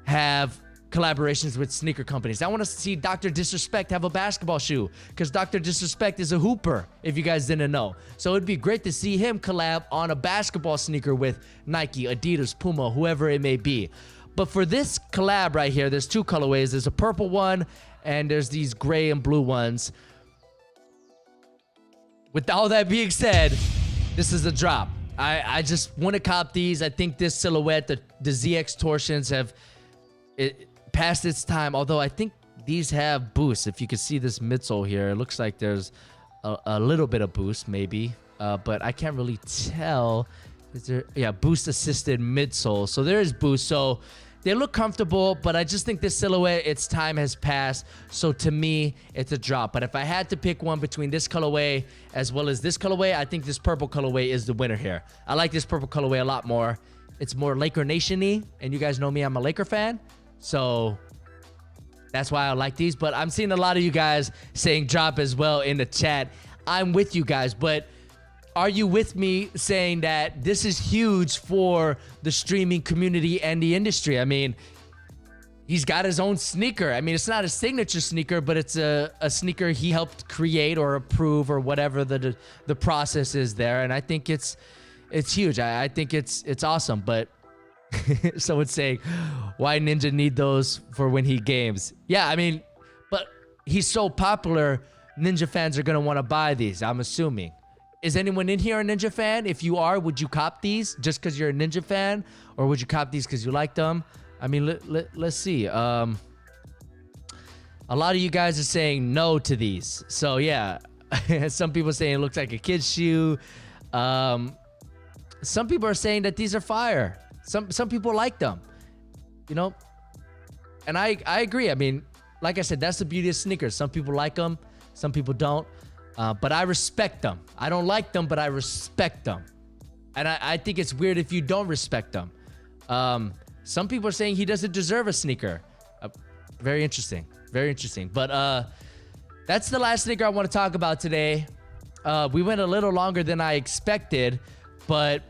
have collaborations with sneaker companies. I want to see Dr. Disrespect have a basketball shoe, because Dr. Disrespect is a hooper, if you guys didn't know. So it'd be great to see him collab on a basketball sneaker with Nike, Adidas, Puma, whoever it may be. But for this collab right here, there's two colorways. There's a purple one, and there's these gray and blue ones. With all that being said, this is a drop. I just want to cop these. I think this silhouette, the ZX Torsions, have past its time, although I think these have boosts. If you can see this midsole here, it looks like there's a little bit of boost, maybe, but I can't really tell. Is there? Yeah, boost assisted midsole, so there is boost. So they look comfortable, but I just think this silhouette, its time has passed. So to me, it's a drop. But if I had to pick one between this colorway as well as this colorway, I think this purple colorway is the winner here. I like this purple colorway a lot more. It's more Laker Nation-y, and you guys know me, I'm a Laker fan. So that's why I like these. But I'm seeing a lot of you guys saying drop as well in the chat. I'm with you guys, but are you with me saying that this is huge for the streaming community and the industry? I mean, he's got his own sneaker. I mean, it's not a signature sneaker, but it's a sneaker he helped create or approve or whatever the process is there. And I think it's huge. I think it's awesome. But someone's saying, why Ninja need those for when he games? Yeah, I mean, but he's so popular, Ninja fans are going to want to buy these, I'm assuming. Is anyone in here a Ninja fan? If you are, would you cop these just because you're a Ninja fan? Or would you cop these because you like them? I mean, let's see. A lot of you guys are saying no to these. So, yeah. Some people are saying it looks like a kid's shoe. Some people are saying that these are fire. Some people like them, you know? And I agree. I mean, like I said, that's the beauty of sneakers. Some people like them. Some people don't. But I respect them. I don't like them, but I respect them. And I think it's weird if you don't respect them. Some people are saying he doesn't deserve a sneaker. Very interesting. Very interesting. But that's the last sneaker I want to talk about today. We went a little longer than I expected, but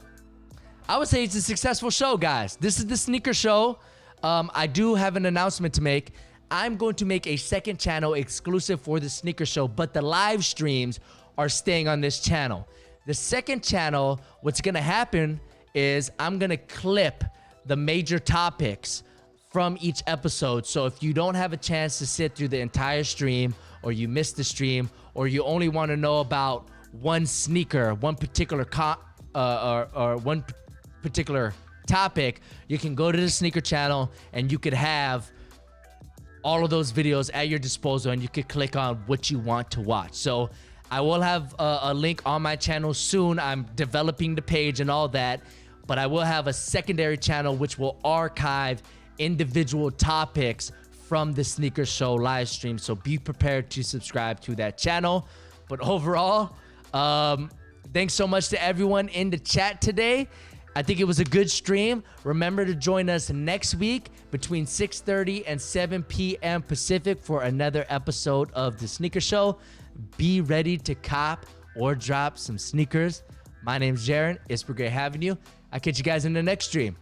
I would say it's a successful show, guys. This is the sneaker show. I do have an announcement to make. I'm going to make a second channel exclusive for the sneaker show, but the live streams are staying on this channel. The second channel, what's going to happen is I'm going to clip the major topics from each episode. So if you don't have a chance to sit through the entire stream, or you missed the stream, or you only want to know about one sneaker, one particular one particular topic, you can go to the sneaker channel and you could have all of those videos at your disposal, and you can click on what you want to watch. So I will have a link on my channel soon. I'm developing the page and all that, but I will have a secondary channel which will archive individual topics from the Sneaker Show live stream. So be prepared to subscribe to that channel. But overall, thanks so much to everyone in the chat today. I think it was a good stream. Remember to join us next week between 6:30 and 7 p.m. Pacific for another episode of the Sneaker Show. Be ready to cop or drop some sneakers. My name's Jaron. It's been great having you. I'll catch you guys in the next stream.